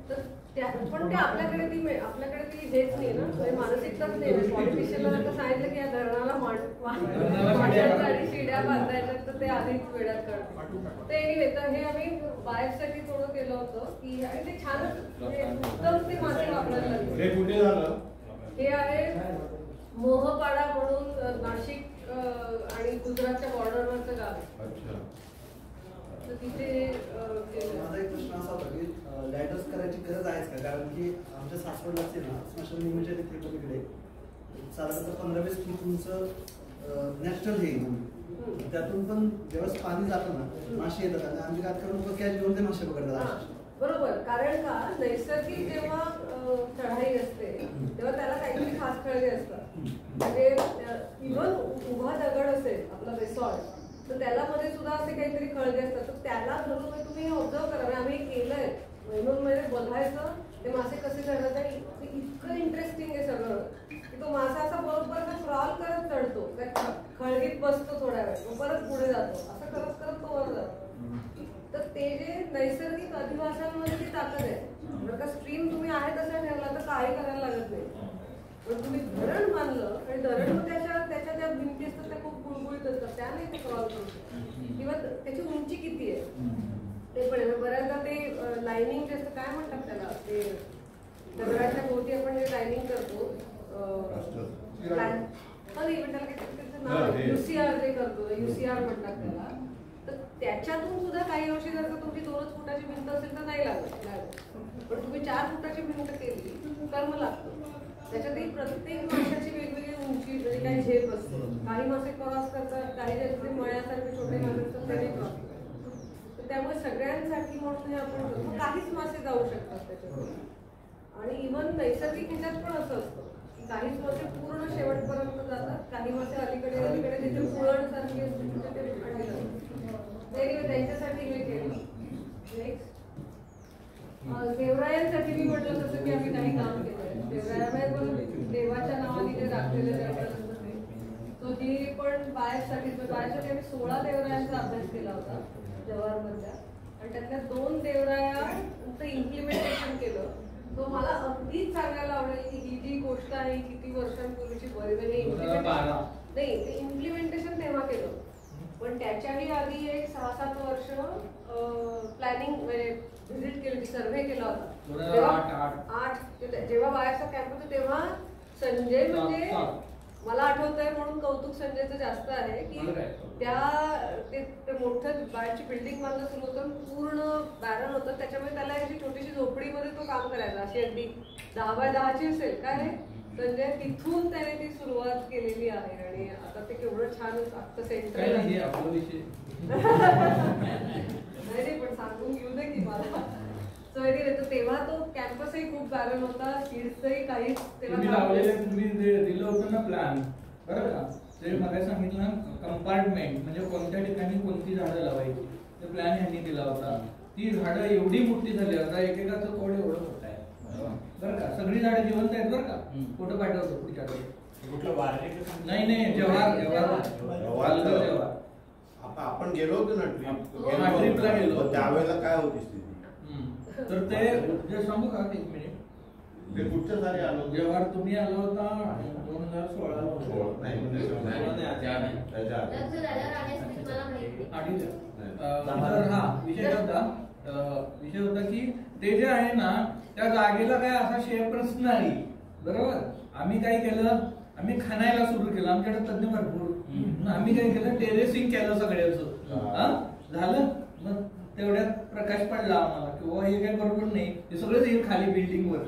तर पण ते आपल्याकडे ती हेच नाही ना, म्हणजे मानसिकताच नाही. पॉलिटिशियनला जर सांगितलं की या धरणाला मांडायचं आणि शिड्या बांधायच्या तर ते आधीच वेळात करतात. ते एनिवे, तर हे आम्ही बायसाठी थोडं केलं होतं की, आणि ते छानच उत्तम ते मासे वापरायला लागले. कुठे झालं? हे आहे मोहपाडा म्हणून नाशिक आणि गुजरातच्या बॉर्डरवरचं गाव आहे. तर तिथे माझा एक प्रश्न असा होता की लाईटच करायची गरज आहेच का? कारण की आमच्या सासवडला असते ना स्मशानभूमीच्या तिकडे साधारणतः 15-20 फूट उंच नॅचरल हे त्यातून पण जेव्हा पाणी जातं ना मासे येतात आणि आमच्या गात करून कॅच घेऊन ते मासे पकडतात. बरोबर, कारण का नैसर्गिक जेव्हा चढाई असते तेव्हा त्याला काहीतरी खास खळगे असतात. म्हणजे इव्हन उभा दगड असेल आपला रिसॉर्ट, तर त्याला मध्ये सुद्धा असे काहीतरी खळगे असतात. तर त्याला धरून तुम्ही ऑब्झर्व करा, आम्ही केलंय म्हणून मध्ये बघायचं ते मासे कसे चढत आहे. इतकं इंटरेस्टिंग आहे सगळं की तो मासा असा बरोबर क्रॉल करत चढतो, खळगीत बसतो थोड्या वेळ, परत पुढे जातो, असं करत करत तो वर जातो. तर ते जे नैसर्गिक अधिवासांमध्ये ती ताकद आहे. जर का स्ट्रीम तुम्ही आहे तसा ठेवला तर काही करायला लागत नाही. पण तुम्ही धरण बांधलं आणि धरण त्याच्या ज्या भिंती असतात त्या खूप गुळगुळीत असतात, त्याने ते क्रॉल करू शकतो. किंवा त्याची उंची किती आहे ते पण आहे. बऱ्याचदा ते लाईनिंग जे असतं, काय म्हणतात त्याला, ते दगडाच्या भोवती आपण जे लाईनिंग करतो UCR जे करतो, UCR म्हणतात त्याला. तर त्याच्यातून सुद्धा काही अंशी जर का तुमची 2 फुटाची भिंत असेल तर नाही लागत. पण तुम्ही 4 फुटाची भिंत केली तर मग लागतो. त्याच्यातही प्रत्येक माशाची वेगवेगळी उंची, म्हणजे काही झेप असते. काही मासे क्रॉस करतात, काही ज्याचे मळ्यासारखे छोटे मासे असतात त्याने क्रॉस करतात. तर त्यामुळे सगळ्यांसाठी म्हणून हे आपण करतो. काहीच मासे जाऊ शकतात त्याच्यात. आणि इव्हन नैसर्गिक ह्याच्यात पण असं असतं की काहीच मासे पूर्ण शेवटपर्यंत जातात, काही मासे अलीकडे जिथे पुळण सारखी असते तिथे ते पकडले जातात. त्यांच्यासाठी हे केलं. नेक्स्ट देवरायांसाठी मी म्हटलं तसं की आम्ही काही काम केलं. देवराया देवाच्या नावाने जे राखलेलं देवराय असतं ते, तो ही पण बायसाठी आम्ही 16 देवरायांचा अभ्यास केला होता जव्हारमधल्या, आणि त्यातल्या 2 देवरायांचं इम्प्लिमेंटेशन केलं. तो मला अगदीच सांगायला आवडेल की ही जी गोष्ट आहे किती वर्षांपूर्वीची बरी नाही, ते इम्प्लिमेंटेशन तेव्हा केलं. पण त्याच्याही आधी एक 6-7 वर्ष प्लॅनिंग म्हणजे व्हिजिट केली होती, सर्व्हे केला होता. 8 जेव्हा बाहेरचा कॅम्प होता तेव्हा संजय, म्हणजे मला आठवतंय म्हणून कौतुक संजयचं जास्त आहे की ते मोठं बाहेरची बिल्डिंग बांधणं सुरू होतं, पूर्ण बॅरन होतं. त्याच्यामुळे त्याला अशी छोटीशी झोपडीमध्ये तो काम करायचा, अशी अगदी 10x10ची असेल काय संजय. तिथून त्याने ती सुरुवात केलेली आहे आणि आता ते केवढं छान अख्खं सेंटर नाही, पण सांगून घेऊ दे की मला. तेव्हा तो कॅम्पसही खूप बॅरन होता, सीड्सही काहीच तुम्ही दिलं होतं ना प्लॅन, बरं का, ते मला सांगितलं कंपार्टमेंट म्हणजे कोणत्या ठिकाणी कोणती झाडं लावायची, ते प्लॅन ह्यांनी दिला होता. ती झाडं एवढी मोठी झाली, आता एकेकाचं तोड एवढं होत आहे बरं का. सगळी झाडं जिवंत आहेत बरं का. फोटो पाठवतो पुढच्या नाही जेव्हा आपण गेलो होतो ना ट्रिपला गेलो त्यावेळेला काय होती स्थिती, तर ते जे सांगू का 1 मिनिट, ते कुठच्या साली आलो जेव्हा तुम्ही आला होता 2016 विषय होता की ते जे आहे ना त्या जागेला काय असा शेपच नाही, बरोबर. आम्ही काय केलं, आम्ही खाणायला सुरू केलं, आमच्याकडे तज्ञ भरपूर. आम्ही काय केलं, टेरेसिंग केलं सगळ्याचं झालं. मग तेवढ्यात प्रकाश पडला आम्हाला की हे काही बरोबर नाही, हे सगळंच येईल खाली बिल्डिंग वर.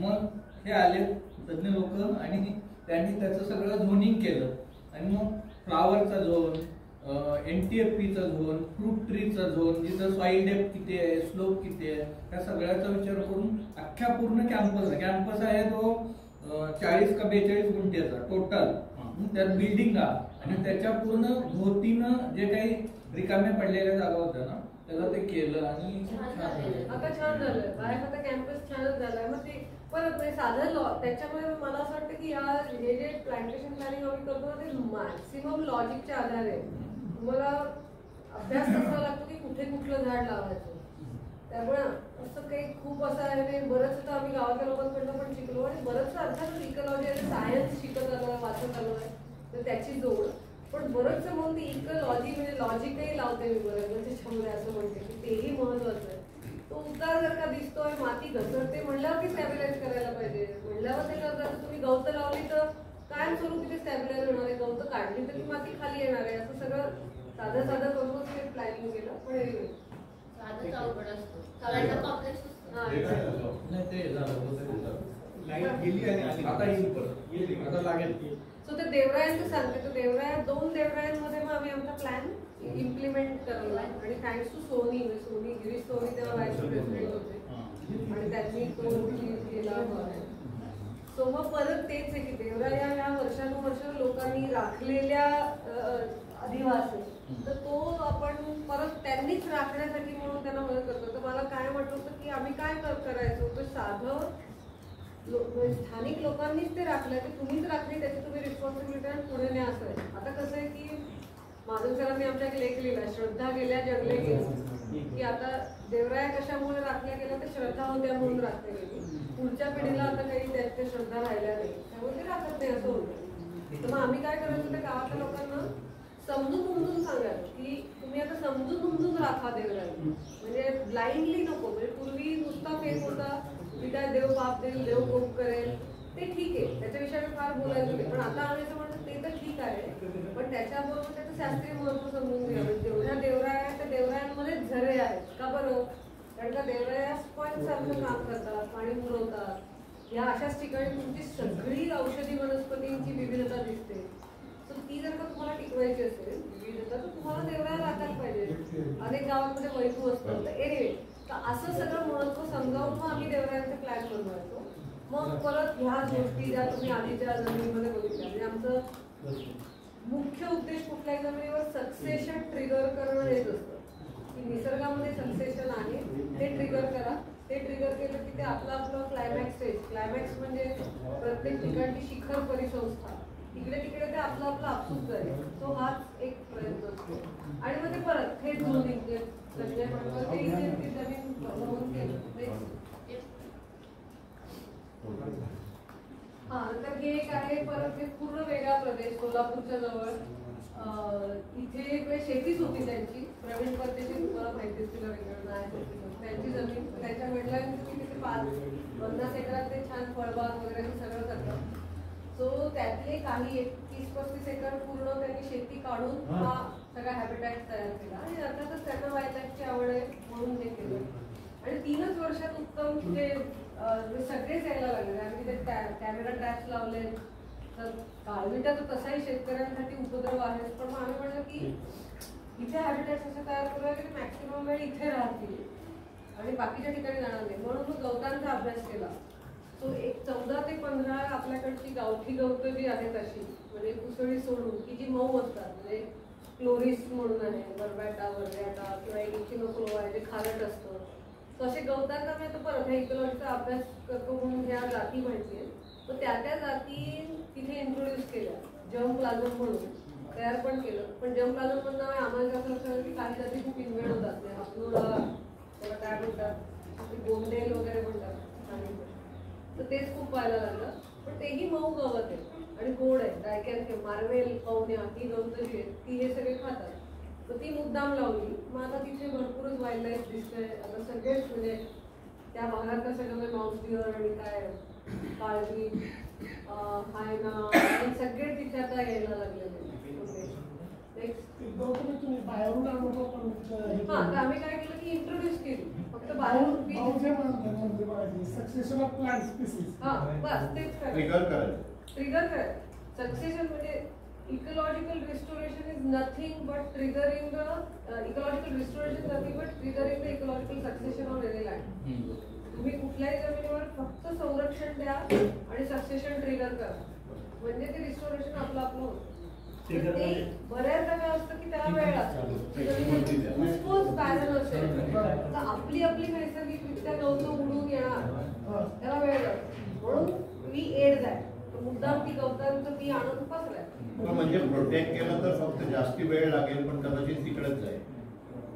मग हे आले तज्ञ लोक आणि त्यांनी त्याचं सगळं झोनिंग केलं. आणि मग फ्लावरचा झोन, NTFPचा झोन, फ्रूट ट्रीचा झोन, जिथं सॉइल डेप्थ किती आहे, स्लोप किती आहे, त्या सगळ्याचा विचार करून अख्ख्या पूर्ण कॅम्पस आहे तो 40 का 42 गुंठ्याचा टोटल. त्यात बिल्डिंग आणि त्याच्या पूर्ण भोवतीनं जे काही रिकाम्या पडलेल्या जागा होत्या ना त्याला ते केलं आणि खूप छान झालं. आता छान झालंय बाहेर आता कॅम्पस छानच झालाय. मग ते परत नाही साधं लॉ त्याच्यामुळे मला असं वाटतं की हे जे प्लांटेशन प्लॅनिंग आम्ही करतो ना ते मॅक्सिमम लॉजिकच्या आधारे तुम्हाला अभ्यास करावा लागतो की कुठे कुठलं झाड लावायचं. त्यामुळे असं काही खूप असं आहे नाही. बरंच आम्ही गावाच्या लोकांकडनं पण शिकलो आणि बरंच अर्थातच इकॉलॉजी आणि सायन्स शिकत आलो आहे, वाचत आलो आहे, तर त्याची जोड. पण बरंच म्हणून ती इकॉलॉजी म्हणजे लॉजिकही लावते मी बरं म्हणजे त्याच्यामुळे असं म्हणते की तेही महत्वाचं आहे. तो उतार जर का दिसतोय माती घसरते म्हणल्यावर ती स्टॅबिलाइज करायला पाहिजे. म्हणल्यावर ते जर तुम्ही गवत लावली तर कायमस्वरूपी ते स्टॅबिलाइज होणार आहे. गवत काढली तर ती माती खाली येणार आहे. असं सगळं साधं साधं करूनच ते प्लॅनिंग केलं. पण साधंच अवघड असतं. सगळ्यांना कॉम्प्लेक्स लाईट गेली आणि आली. आता येईल परत. आता लागेल. सो ते देवरायांचं सांगते. तर देवराया 2 देवरायांमध्ये मग आम्ही आमचा प्लॅन इम्प्लिमेंट करला आणि थँक्स टू सोनी गिरीश सोनी तेव्हा व्हाईस प्रेसिडेंट होते आणि त्यांनी तो रिलीज केला. सो मग परत तेच आहे की देवराया या वर्षानुवर्ष लोकांनी राखलेल्या अधिवास तर तो आपण परत त्यांनीच राखण्यासाठी म्हणून त्यांना मदत करतो. तर मला काय वाटत होतं की आम्ही काय करायचो तर साधं स्थानिक लोकांनीच ते राखलं की तुम्हीच राखली त्याची तुम्ही रिस्पॉन्सिबिलिटी पुढे न्या असं आहे. आता कसं आहे की माधव सरांनी आमच्या लेख लिहिला श्रद्धा गेल्या जगले गेले की आता देवराया कशामुळे राखल्या गेल्या तर श्रद्धा होत्या म्हणून राखल्या गेली. पुढच्या पिढीला आता काही त्याच्या श्रद्धा राहिल्या नाही त्यामुळे ते राखत नाही असं होतं. तर मग आम्ही काय करायचं त्या गावातल्या लोकांना समजून सांगायचं की तुम्ही आता समजून राखा देवराया म्हणजे ब्लाइंडली नको. म्हणजे पूर्वी नुसता फेक होता की काय देव पाप देईल देव कोप करेल ते ठीक आहे त्याच्याविषयी आम्ही फार बोलायचं नाही. पण आता आम्ही असं म्हणतो ते तर ठीक आहे पण त्याच्याबरोबर त्याचं शास्त्रीय महत्व समजून घ्यावं. जेवढ्या देवराया त्या देवरायांमध्ये झरे आहेत का बरं कारण का देवराया स्पॉइल सारखं काम करतात पाणी पुरवतात. ह्या अशाच ठिकाणी तुमची सगळी औषधी वनस्पतींची विविधता दिसते. तर ती जर का तुम्हाला टिकवायची असेल विविधता तर तुम्हाला देवराया राखायला पाहिजे. अनेक गावांमध्ये वैभव असतात. एनिवे तर असं सगळं महत्व समजावून मग आम्ही देवरायांचा प्लॅन बनवायचो. मग परत ह्या गोष्टी ज्या तुम्ही आधीच्या जमिनीमध्ये बघितल्या म्हणजे आमचं मुख्य उद्देश कुठल्याही जमिनीवर सक्सेशन ट्रिगर करणं हेच असतं की निसर्गामध्ये सक्सेशन आहे ते ट्रिगर करा. ते ट्रिगर केलं की ते आपलं क्लायमॅक्स स्टेज क्लायमॅक्स म्हणजे प्रत्येक ठिकाणची शिखर परिसंस्था इकडे तिकडे ते आपलं आपसूक जाईल. तो हाच एक प्रयत्न असतो. आणि मग ते परत थेट झोनिंग जे संजय म्हणतो ते इथे ती जमीन नमूद केलं. हा तर हे एक आहे परत हे पूर्ण वेगळा प्रदेश सोलापूरच्या जवळ इथे शेतीच होती त्यांची. प्रवीण परदेशी तुम्हाला माहिती असतील वेगळं नाही त्यांची जमीन त्यांच्या वडिलांची तिथे 50 एकरात ते छान फळबाग वगैरे सगळं करतात. सो त्यातले काही 30-35 एकर पूर्ण त्यांनी शेती काढून हा सगळा हॅबिटॅट तयार केला आणि अर्थातच त्यांना वायलाईफची आवड आहे म्हणून हे केलं. आणि 3च वर्षात उत्तम तिथे सगळेच यायला लागले. आम्ही तिथे कॅमेरा ट्रॅप्स लावले. तर काळविटा तर तसाही शेतकऱ्यांसाठी उपद्रव आहेच पण मग आम्ही म्हणलं की इथे हॅबिटॅट्स असे तयार करूया की मॅक्सिमम वेळ इथे राहतील आणि बाकीच्या ठिकाणी जाणार नाही. म्हणून मग गवतांचा अभ्यास केला. तो एक 14 ते 15 आपल्याकडची गावठी गवतं जी आहेत अशी म्हणजे कुसळी सोडून की जी मऊ असतात म्हणजे क्लोरिस म्हणून आहे बरबॅटा वरबॅटा किंवा इचिनोक्लोआ आहे जे खारट असतं. तर असे गवतांना मी आता परत ह्या इकॉलॉजीचा अभ्यास करतो म्हणून ह्या जाती माहिती आहेत. तर त्या जाती तिथे इंट्रोड्यूस केल्या. जम प्लाझम म्हणून तयार पण केलं. पण जम प्लाझम पण नाव आम्हाला कसं लक्षात की काही जाती खूप इन्व्हेंट होतात ते आपणोडा त्याला काय म्हणतात गोंडेल वगैरे म्हणतात. तर तेच खूप पाहायला लागलं. पण तेही मऊ गवत आहे आणि गोड आहे. डायकॅन्थियम मार्वेल पवन्या ही गवतं जी आहेत ती हे सगळे खातात. तर ती मुद्दाम लावली. मग आता तिथे भरपूरच वाईल्ड लाईफ दिसतंय. आता सगळेच म्हणजे त्या भागात सगळं माऊस डिअर आणि काय काळजी हायना सगळे तिथे आता यायला लागलेले. हा तर आम्ही काय केलं की इंट्रोड्यूस केली फक्त सक्सेशन ऑफ प्लांट स्पीसीज. हा बस तेच ट्रिगर करायचं. सक्सेशन म्हणजे ecological restoration is nothing but triggering the ecological restoration is nothing but triggering the ecological succession on any land. तुम्ही कुठल्याही जमिनीवर फक्त संरक्षण द्या आणि सक्सेशन ट्रिगर करा म्हणजे ते रिस्टोरेशन आपलं होतं. ते बऱ्याचदा काय असतं की त्याला वेळ लागतो. ऊसतोच बॅरल असेल तर आपली नैसर्गिकरित्या गवतं उडून येणार, त्याला वेळ लागतो. म्हणून मी एड जाय मुद्दाम ती गवतांचं मी आणून पसराय. म्हणजे प्रोटेक्ट केलं तर फक्त जास्ती वेळ लागेल, पण कदाचित तिकडेच जाईल.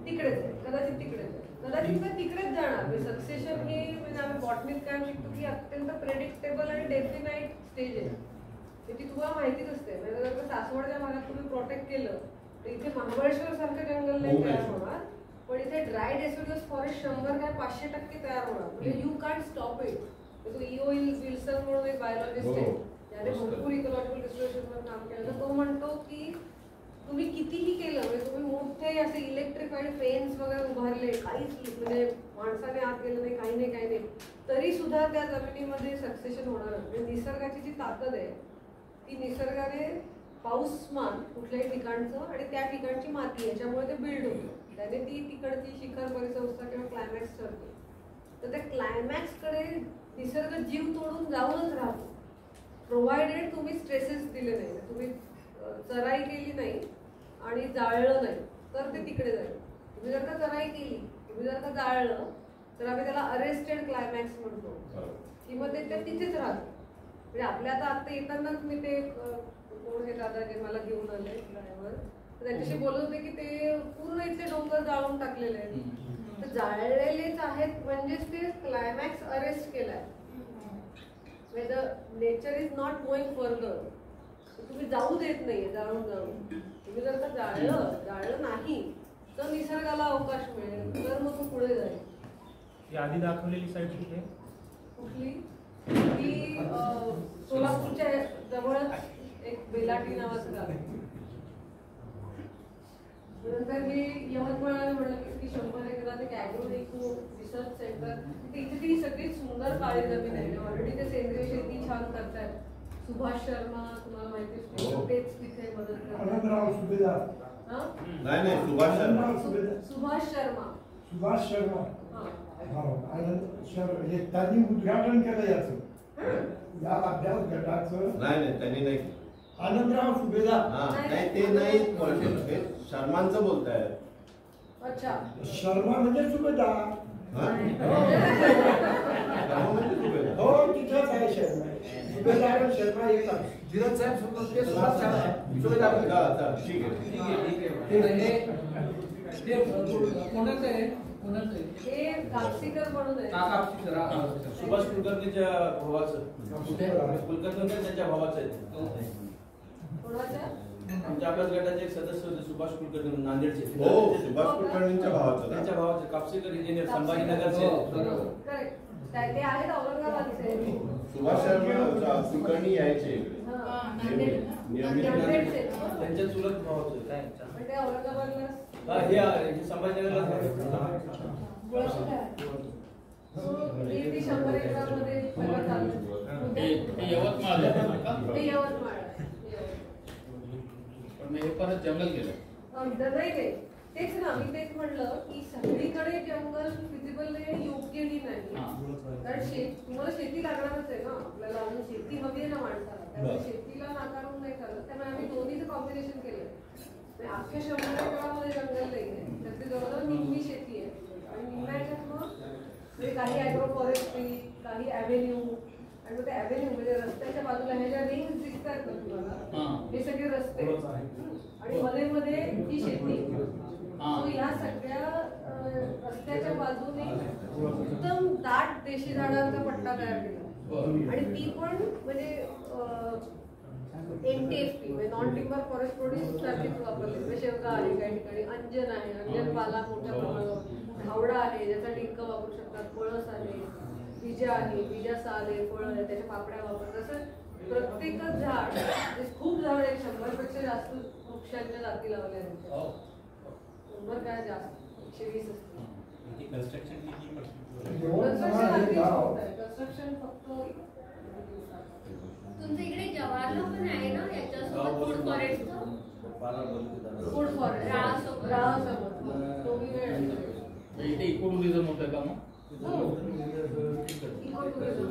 तिकडेच आहे, कदाचित तिकडेच आहे, कदाचित ते तिकडेच जाणार. सक्सेशन हे म्हणजे आम्ही बॉटनीत काय शिकतो की अत्यंत प्रेडिक्टेबल आणि डेफिनाईट स्टेज आहे. ती तुम्हाला माहितीच असते. म्हणजे जर सासवडच्या भागात तुम्ही प्रोटेक्ट केलं तर इथे महाबळेश्वर सारखं जंगल नाही तयार होणार, पण इथे ड्राय डेसिड्युअस फॉरेस्ट 100 काय 500% तयार होणार. म्हणजे यू कॅन्ट स्टॉप इट. तो इओ विल्सन म्हणून एक बायोलॉजिस्ट आहे, त्याने भरपूर इकोलॉजिकल डिस्ट्रिब्युशनवर काम केलं. तो म्हणतो की तुम्ही कितीही केलं म्हणजे तुम्ही मोठे असे इलेक्ट्रिफाईड फेन्स वगैरे उभारले, काहीच म्हणजे माणसाने आत गेलं नाही, काही नाही, तरी सुद्धा त्या जमिनीमध्ये सक्सेशन होणार. म्हणजे निसर्गाची जी ताकद आहे ती निसर्गाने पाऊसमान कुठल्याही ठिकाणचं आणि त्या ठिकाणची माती याच्यामुळे ते बिल्ड होतं. त्याने ती तिकडची शिखर परिसंस्था किंवा क्लायमॅक्स ठरते. तर त्या क्लायमॅक्सकडे निसर्ग जीव तोडून जाऊनच राहतो, प्रोव्हायडेड तुम्ही स्ट्रेसेस दिले नाही, तुम्ही चराई केली नाही आणि जाळलं नाही तर ते तिकडे जाईल. तुम्ही जर का चराई केली, तुम्ही जर का जाळलं तर आम्ही त्याला अरेस्टेड क्लायमॅक्स म्हणतो, की मग ते तिथेच राहतो. म्हणजे आपल्या आता येतानाच मी ते कोण हे दादा जे मला घेऊन आले ड्रायव्हर, त्यांच्याशी बोलत होते की ते पूर्ण इथले डोंगर जाळून टाकलेले आहेत. तर जाळलेलेच आहेत म्हणजेच ते क्लायमॅक्स अरेस्ट केलाय. म्हणजे nature is not going further. तुम्ही जाऊ देत नाहीये जाळून. तुम्ही जर का जाळलं नाही तर निसर्गाला अवकाश मिळेल, तर मग तो पुढे जाईल. ही आधी दाखवलेली साईड कुठे आहे? कुठली? ती सोलापूरच्या जवळच एक बेलाटी नावाचं गाव आहे. नंतर मी यवतमाळला म्हटलं की 100 एकरात एक ॲग्रो इको रिसर्च सेंटर, तिथे ती सगळी सुंदर काळी जमीन आहे. ऑलरेडी ते सेंद्रिय शेती छान करतायत. सुभाष शर्मा तुम्हाला माहिती असते, तेच तिथे मदत करतात. नाही सुभाष शर्मा त्यांनी उद्घाटन केलं याचं, या अभ्यास गटाचं. नाही त्यांनी नाही. आनंदराव सुभेदार. नाही ते नाही, शर्मांचं बोलताय. अच्छा, शर्मा म्हणजे सुभेदार. हो तिथेच आहे शर्मा. सुभेदार शर्मा येतात. धीरज साहेब ठीक आहे. कोणाचं आहे? हे कापसीकर म्हणून आहे. सुभाष कुलकर्णीच्या भावाचं. कुलकर्णी त्यांच्या भावाचं आहे. आमच्या अभ्यास गटाचे एक सदस्य होते सुभाष कुलकर्णी नांदेडचे. हो सुभाष कुलकर्णींच्या भावाचं. त्यांच्या भावाचे कापसेकर इंजिनियर संभाजीनगरचे. ते आहेत औरंगाबादचे. सुभाष शर्मा कुलकर्णी यायचे त्यांच्या चुलत भावाचं. ते औरंगाबादला हे संभाजीनगरला. ती 100 एकरामध्ये सगळं चाललं. ते यवतमाळ ते यवतमाळ. पण हे परत जंगल गेलं. नाही तेच ना, मी तेच म्हणलं की सगळीकडे जंगल फिजिबल योग्यही नाही. कारण तुम्हाला शेती लागणारच आहे ना, आपल्याला अजून शेती हवी आहे ना माणसाला. त्यामुळे शेतीला नाकारून नाही चालत. त्यामुळे आम्ही दोन्हीचं कॉम्बिनेशन केलं. अख्ख्या 100 एकरामध्ये जंगल नाहीये, त्यातली जवळजवळ निम्मी शेती आहे आणि निम्म्याच्यात मग काही ॲग्रो फॉरेस्ट्री, काही ॲव्हेन्यू. आणि मग ते ॲव्हेन्यू म्हणजे रस्त्याच्या बाजूला ह्या ज्या रिंग्स दिसतात ना तुम्हाला, हे सगळे रस्ते आणि मध्ये ही शेती. ह्या सगळ्या रस्त्याच्या बाजूने उत्तम दाट देशी झाडांचा पट्टा तयार केला. आणि ती पण म्हणजे NTFP म्हणजे नॉन टिम्बर फॉरेस्ट प्रोड्यूस सारखीच वापरली. शेवगा आहे काही ठिकाणी, अंजन आहे, अंजन पाला मोठ्या प्रमाणावर, धावडा आहे ज्याचा डिंक वापरू शकतात, पळस आहे, विजा आहे, विजा साल आहे, फळ आहे, त्याच्या पापड्या वापरतात. असं प्रत्येकच झाड खूप झाड आहे. 100 पेक्षा जास्त वृक्षांच्या जाती लावल्या आहेत. 100 काय जास्त 120 असते. कन्स्ट्रक्शन फक्त तुमच्या इकडे जवाहरला पण आहे ना याच्यासोबत फूड फॉरेस्टचं. फूड फॉरेस्ट राहासोबत तो मी इथे इको टुरिझम होतं का मग? Eco tourism.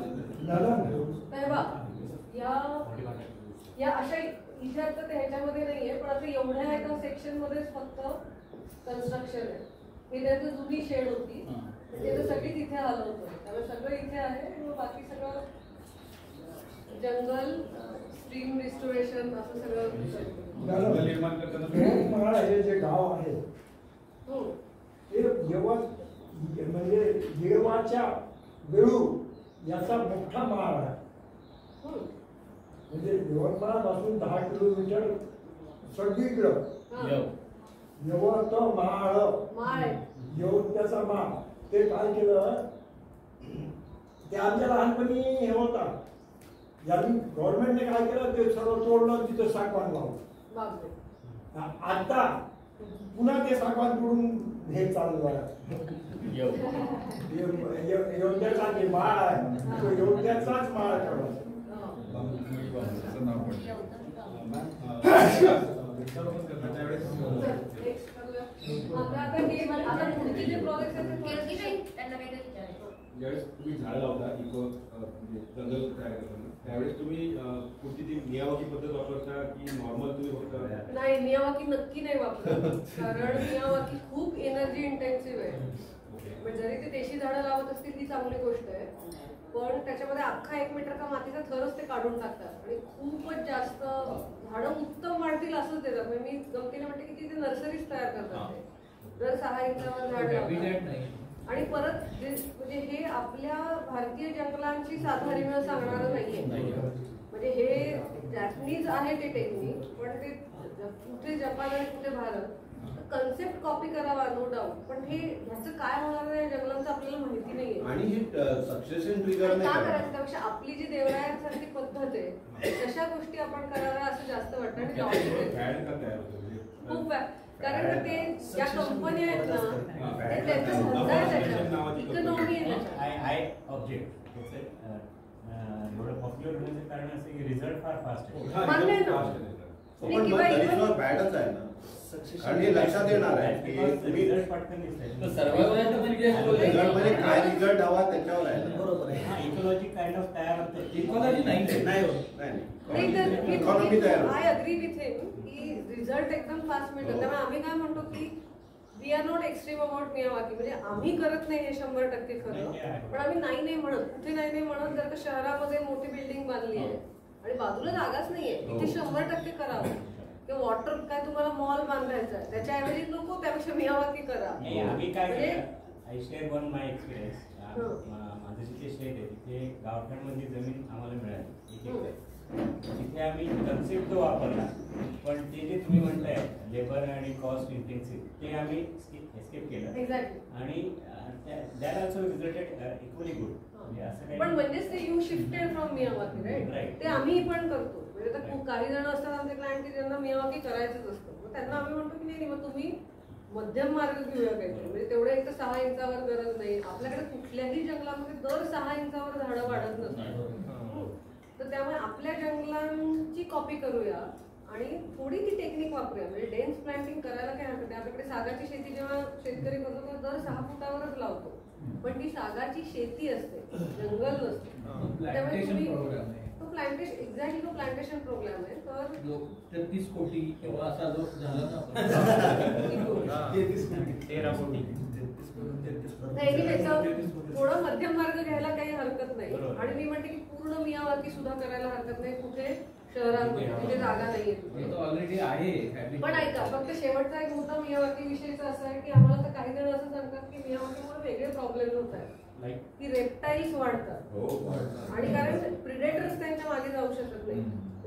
या अशा इथे आता ते ह्याच्यामध्ये नाहीये, पण आता एवढ्या एका सेक्शन मध्येच फक्त कन्स्ट्रक्शन आहे. ही त्याची जुनी शेड होती, ते तर सगळी तिथे आलं होतं. त्यामुळे सगळं इथे आहे आणि बाकी सगळं जंगल, स्ट्रीम रिस्टोरेशन असं सगळं निर्माण करताना हे जे गाव आहे ते म्हणजे येरवाच्या वेळू याचा मोठा माळ आहे. म्हणजे यवतमाळपासून 10 किलोमीटर सगळीकडं यवत माळ यवत्याचा माळ. ते काय केलं, ते आमच्या लहानपणी हे होता, यांनी गव्हर्नमेंटने काय केलं ते सर्व तोडलं, तिथं सागवान लावलं. आता पुन्हा ते सागवान तोडून हे चालू आहे. योग्याचा जे माळ आहे तो योग्याचाच माळ करायचा. ज्यावेळेस तुम्ही झाड लावता इको जंगल तयार करताना त्यावेळेस तुम्ही कुठची ती मियावाकी पद्धत वापरता की नॉर्मल तुम्ही फक्त? नाही, मियावाकी नक्की नाही वापरत, कारण मियावाकी खूप एनर्जी इंटेन्सिव्ह आहे. म्हणजे जरी ते देशी झाडं लावत असतील ती चांगली गोष्ट आहे, पण त्याच्यामध्ये अख्खा 1 मीटरचा मातीचा थरच ते काढून टाकतात आणि खूपच जास्त झाडं उत्तम वाढतील असंच देतात. म्हणजे मी गमतीने म्हणते की ते नर्सरीच तयार करतात. ते दर 6 इंचावर झाड लावतात आणि परत म्हणजे हे आपल्या भारतीय जंगलांची साधारण सांगणारं नाहीये. म्हणजे हे जॅपनीज आहे ते टेक्निक, पण ते कुठे जपान आणि कुठे भारत, कन्सेप्ट कॉपी करावा नो डाऊट, पण हे ह्याचं काय होणार आहे जंगलांचं आपल्याला माहिती नाहीये. आणि हे सक्सेशन ट्रिगर का करायचं, त्यापेक्षा आपली जी देवरायांसारखी पद्धत आहे तशा गोष्टी आपण कराव्या असं जास्त वाटतं. आणि खूप कारण ते ज्या कंपन्या आहेत ना ते त्यांचं धंदा आहे, त्याच्यात इकॉनॉमी आहे त्याच्यात. आय ऑब्जेक्ट एवढं पॉप्युलर होण्याचं कारण असं की रिझल्ट फार फास्ट आहे. मान्य आहे ना, पण तरी बॅडच आहे ना, कारण हे लक्षात येणार आहे की तुम्ही रिझल्ट पटकन दिसतंय. रिझल्ट म्हणजे काय रिझल्ट हवा त्याच्यावर आहे. बरोबर आहे. इकॉलॉजी काइंड ऑफ तयार होतं. इकॉलॉजी नाही इकॉनॉमी तयार. आय अग्री विथ हिम की रिझल्ट एकदम फास्ट मिळतो. त्यामुळे आम्ही काय म्हणतो की we are not extreme about Miyawaki. म्हणजे आम्ही करत नाही हे 100% खरं, पण आम्ही नाही म्हणत, कुठे नाही म्हणत. जर का शहरामध्ये मोठी बिल्डिंग बांधली आहे आणि बाजूला जागाच नाहीये, इथे 100% करावं. किंवा वॉटर काय तुम्हाला मॉल बांधायचा आहे त्याच्याऐवजी नको, त्यापेक्षा मियावाकी करा. आम्ही काय केलं, I share one my experience. माझं जिथे शेत आहे तिथे गावठाणमध्ये जमीन आम्हाला मिळाली, तिथे आम्ही कन्सेप्ट तो वापरला, पण ते जे तुम्ही म्हणताय लेबर आणि कॉस्ट इंटेन्सिव्ह ते आम्ही एस्केप केलं आणि that also resulted equally good. पण म्हणजेच ते you shifted from Miyawaki, right? ते आम्ही पण करतो. म्हणजे आता काही जण असतात आमचे क्लायंट की ज्यांना मियावाकी करायचंच असतं, मग त्यांना आम्ही म्हणतो की नाही, मग तुम्ही मध्यम मार्ग घेऊया काहीतरी. म्हणजे तेवढं एक तर 6 इंचावर गरज नाही. आपल्याकडे कुठल्याही जंगलामध्ये दर 6 इंचावर झाडं वाढत नसतात, तर त्यामुळे आपल्या जंगलांची कॉपी करूया आणि थोडी ती टेक्निक वापरूया. म्हणजे डेन्स प्लांटिंग करायला काय हरकत आहे. आपल्याकडे सागाची शेती जेव्हा शेतकरी करतो तेव्हा दर 6 फुटावरच लावतो, पण ती सागाची शेती असते, जंगल नसते. त्यामुळे तुम्ही तो प्लांटेशन, एक्झॅक्टली तो प्लांटेशन प्रोग्राम आहे. तर 33 कोटी किंवा असा जो झाला ना 13 कोटी थोडं मध्यम मार्ग घ्यायला काही हरकत नाही. आणि मी म्हणते की पूर्ण मियावाकी सुद्धा करायला हरकत नाही कुठे शहरांमध्ये, तिथे जागा नाहीये ऑलरेडी आहे. पण ऐका, फक्त शेवटचा एक मुद्दा मियावाकी विषयीचा असा आहे की आम्हाला तर काही जण असं सांगतात की मियावाकीमुळे वेगळे प्रॉब्लेम होत आहेत, की रेप्टाईल्स वाढतात आणि कारण प्रिडेटर्स त्यांच्या मागे जाऊ शकत नाही.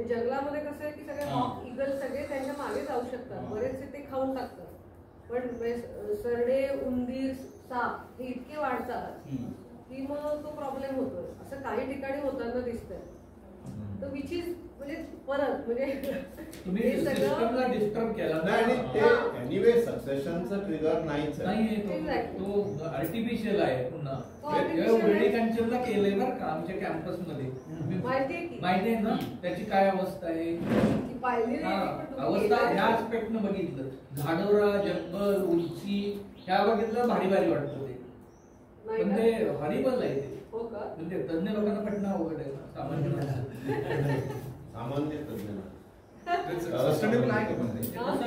जंगलामध्ये कसं आहे की सगळे हॉक, इगल सगळे त्यांच्या मागे जाऊ शकतात, बरेचसे ते खाऊन टाकतात. पण सरडे, उंदीर, साप हे इतके वाढतात की मग तो प्रॉब्लेम होतो. असं काही ठिकाणी होताना दिसतंय. तर विच इज म्हणजे परत म्हणजे तुम्ही सिस्टमला डिस्टर्ब केला नाही. आणि ते एनिवे सक्सेशनचं ट्रिगर नाहीच आहे, तो आर्टिफिशियल आहे. पुन्हा व्हिडिकल्चरला केलंय बरं का आमच्या कॅम्पसमध्ये, माहिती आहे ना त्याची काय अवस्था आहे. अवस्था ह्या ऍस्पेक्टनं बघितलं, झाडोरा, जंगल, उंची ह्या बघितलं भारी भारी वाटतं ते, पण ते हॉरिबल आहे ते. म्हणजे तज्ञ लोकांना पटणं अवघड आहे, सामान्य सामान्य तज्ञ सस्टेनेबल आहे का पण ते?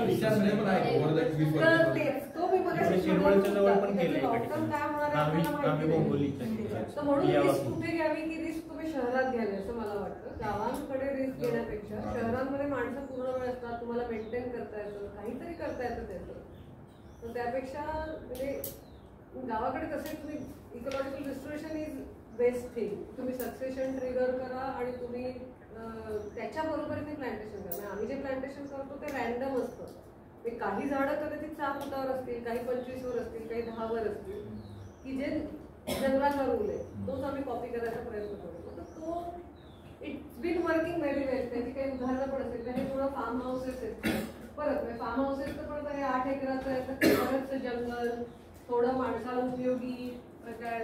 विचारसरणीबल आहे का? over the 20 तर वर्ष? तेच, तो मी मगाशी शिरवळच्या जवळ पण त्याचं केलंय long term काय होणार आहे आपल्याला माहिती नाही. तर म्हणून रिस्क कुठे घ्यावी की रिस्क तुम्ही शहरात घ्यावी असं मला वाटतं. गावांकडे रिस्क घेण्यापेक्षा शहरांमध्ये माणसं पूर्ण वेळ असतात, तुम्हाला मेंटेन करता येतं, काहीतरी करता येतं त्याचं. तर त्यापेक्षा म्हणजे गावाकडे कसे तुम्ही ecological restoration is best thing. तुम्ही सक्सेशन ट्रिगर करा आणि तुम्ही त्याच्या बरोबरीने प्लांटेशन करा. म्हणजे आम्ही जे प्लांटेशन करतो ते रॅन्डम असतं. काही झाडं कदाचित 6 फुटावर असतील, काही 25 वर असतील, काही 10 वर असतील, की जे जंगलाचा रूल आहे तोच आम्ही कॉपी करायचा प्रयत्न करतो. तर तो इट्स बीन वर्किंग व्हेरी वेल. त्याची काही उदाहरणं पण असेल. हे थोडं फार्म हाऊसेस आहेत परत. फार्म हाऊसेसचं पण हे 8 एकराचं आहे तर बरंचसं जंगल, थोडं माणसाला उपयोगी काय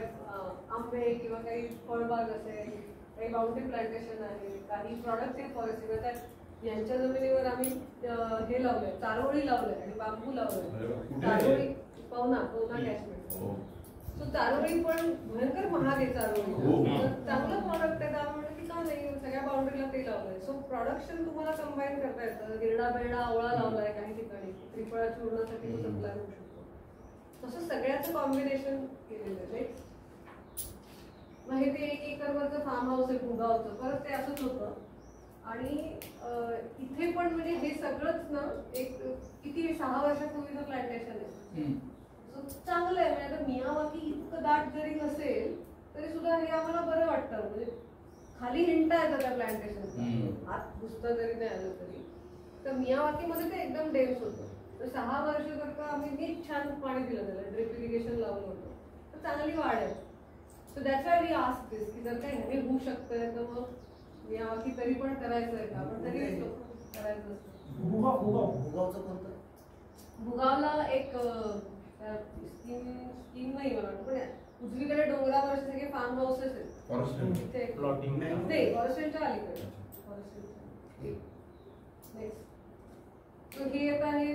आंबे किंवा काही फळबाग असेल, काही बाउंड्री प्लांटेशन आहे, काही प्रोडक्टिव्ह फॉरेस्ट. यांच्या जमिनीवर आम्ही हे लावलंय, चारोळी लावलंय आणि बांबू लावलंय. चारोळी पवना कॅशमेंट. सो चारोळी पण भयंकर महाग आहे चारोळी. चांगलं प्रॉडक्ट आहे त्यामुळे की का नाही सगळ्या बाउंड्रीला ते लावलंय. सो प्रोडक्शन तुम्हाला कंबाईन करता येतं. गिरडा बेरडा आवळा लावलाय काही ठिकाणी, त्रिफळा चूर्णासाठी सप्लाय होऊ शकतो. तसं सगळ्याचं कॉम्बिनेशन केलेलं आहे. मग हे ते 1 एकरवरचं फार्म हाऊस आहे भुगावचं, परत ते असंच होतं. आणि इथे पण म्हणजे हे सगळंच ना एक किती 6 वर्षापूर्वीचं प्लांटेशन आहे. चांगलं आहे. म्हणजे आता मियावाकी इतकं दाट जरी नसेल तरी सुद्धा हे आम्हाला बरं वाटतं. म्हणजे खाली हिंटा येतं त्या प्लांटेशनचा, आत घुसतं जरी नाही आलं तरी. तर मियावाकीमध्ये ते एकदम डेन्स होतं. तर 6 वर्ष जर का आम्ही नीट छान पाणी दिलं त्याला, ड्रिप इरिगेशन लावलं होतं तर चांगली वाढ आहे. So that's why we ask this की जर काही हे होऊ शकतंय तर मग मियावाकी तरी पण करायचं आहे का? पण तरी करायचं असतं. भुगावला एक स्कीम नाही मला वाटतं, पण उजवीकडे डोंगरावर सगळे फार्म हाऊसेस आहेत. प्लॉटिंग ते फॉरेस्टच्या अलीकडे. हे आता हे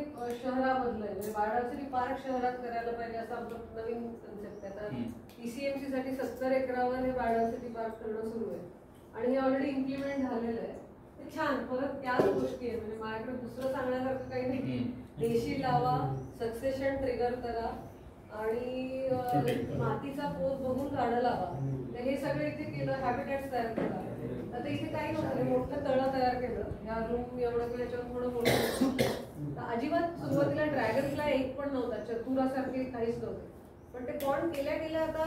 शहरामधलं आहे. म्हणजे वाडावरी पार्क शहरात करायला पाहिजे असं आमचं नवीन कन्सेप्ट आहे. आता PCMC साठी 70 एकरावर हे वाडावरी पार्क करणं सुरू आहे आणि हे ऑलरेडी इम्प्लिमेंट झालेलं आहे. ते छान. परत त्याच गोष्टी आहेत. म्हणजे माझ्याकडे दुसरं सांगण्यासारखं काही नाही. देशी लावा, सक्सेशन ट्रिगर करा आणि मातीचा पोत बघून झाडं लावा. तर हे सगळं इथे केलं. हॅबिटॅट्स तयार केला. आता इथे काही नव्हतं, मोठं तळं तयार केलं. ह्या रूम एवढं किंवा याच्यावर थोडं मोठं. अजिबात सुरुवातीला ड्रॅगनफ्ला एक पण नव्हता, चतुरासारखे काहीच नव्हते. पण ते पॉन्ड केल्या केल्या आता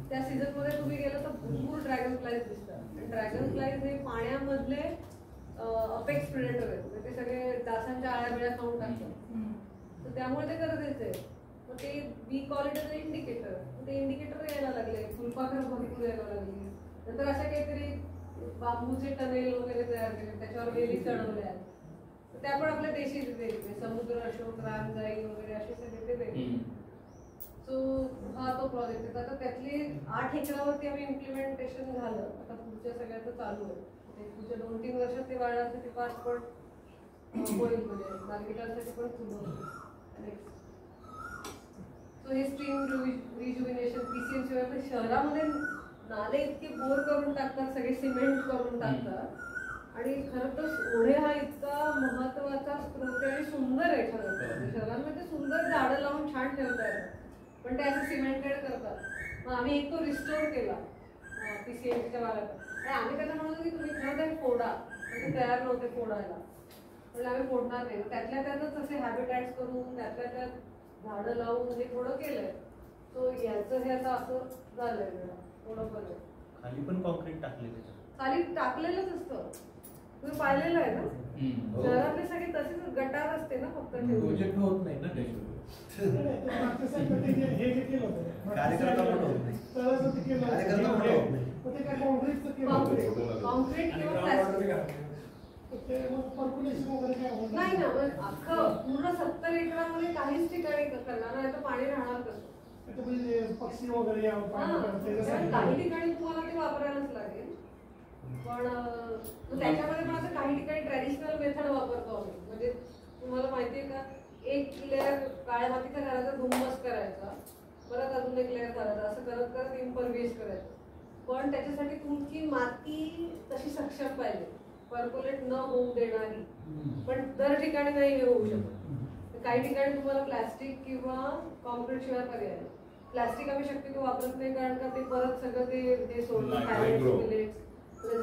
त्या सीझन मध्ये तुम्ही गेलं तर भरपूर ड्रॅगन फ्लाईज दिसतात. ड्रॅगन फ्लाईज हे पाण्यामधले अपेक्स प्रेडेटर आहेत. ते सगळे डासांच्या आळ्या बिळ्या खाऊन टाकतात. तर त्यामुळे ते गरजेचं आहे. मग ते we call it as indicator. ते इंडिकेटर यायला लागले, फुलपाखरं भरपूर यायला लागली. नंतर अशा काहीतरी बांबूचे टनेल वगैरे तयार केले, त्याच्यावर वेली चढवल्या. त्या पण आपल्या देशी वेगळे, समुद्र अशोक, रानजाई वगैरे असे सगळे ते वेगळे. सो हा तो प्रोजेक्ट आहे. आता त्यातली 8 एकरावरती आम्ही इम्प्लिमेंटेशन झालं. आता पुढच्या सगळ्याचं चालू आहे. पुढच्या 2-3 वर्षात ते वाढण्यासाठी पासपोर्ट होईल. म्हणजे नागरिकांसाठी पण सुरू होईल. सो हे स्ट्रीम रिज्युमिनेशन PCMC शहरामध्ये नाले इतके बोर करून टाकतात, सगळे सिमेंट करून टाकतात. आणि खरं तर ओढे हा इतका महत्वाचा स्रोत आहे आणि सुंदर आहे. खरं तर शहरांमध्ये सुंदर झाडं लावून छान ठेवता येतात, पण ते असं सिमेंटेड करतात. मग आम्ही एक तो रिस्टोर केला PCMCच्या भागात. आणि आम्ही त्यांना म्हणतो की तुम्ही खरं फोडा, ते तयार नव्हते फोडायला. पण आम्ही फोडणार नाही. त्यातल्या त्यातच असे हॅबिटॅट्स करून त्यातल्या त्यात झाडं लावून हे थोडं केलंय. सो याचं हे आता असं झालंय थोडं बरं. खाली पण कॉन्क्रीट टाकले त्याच्यात. खाली टाकलेलंच असतं. तुम्ही पाहिलेलं आहे ना शहरातले सगळे तसेच गटार असते ना फक्त प्रोजेक्ट होत नाही ना कॉन्क्रीट किंवा प्लास्टिक नाही ना. अख्खं पूर्ण 70 एकरामध्ये काहीच ठिकाणी करणार नाही तर पाणी राहणार कसं. पक्षी वगैरे काही ठिकाणी तुम्हाला ते वापरायलाच लागेल. पण त्याच्यामध्ये पण आता काही ठिकाणी ट्रॅडिशनल मेथड वापरतो आम्ही. म्हणजे तुम्हाला माहितीये का, एक लेअर काळ्या मातीच्या घराचा धुम्मस करायचा, परत अजून एक लेअर करायचा, असं करत करत इम्परव्हियस करायचं. पण त्याच्यासाठी तुमची माती तशी सक्षम पाहिजे. पर्कोलेट न होऊ देणारी, पण दर ठिकाणी नाही हे होऊ शकत. काही ठिकाणी तुम्हाला प्लास्टिक किंवा कॉन्क्रीट शिवाय पर्याय. प्लास्टिक आम्ही शक्यतो वापरत नाही, कारण का ते परत सगळं ते सोडलं त्याचे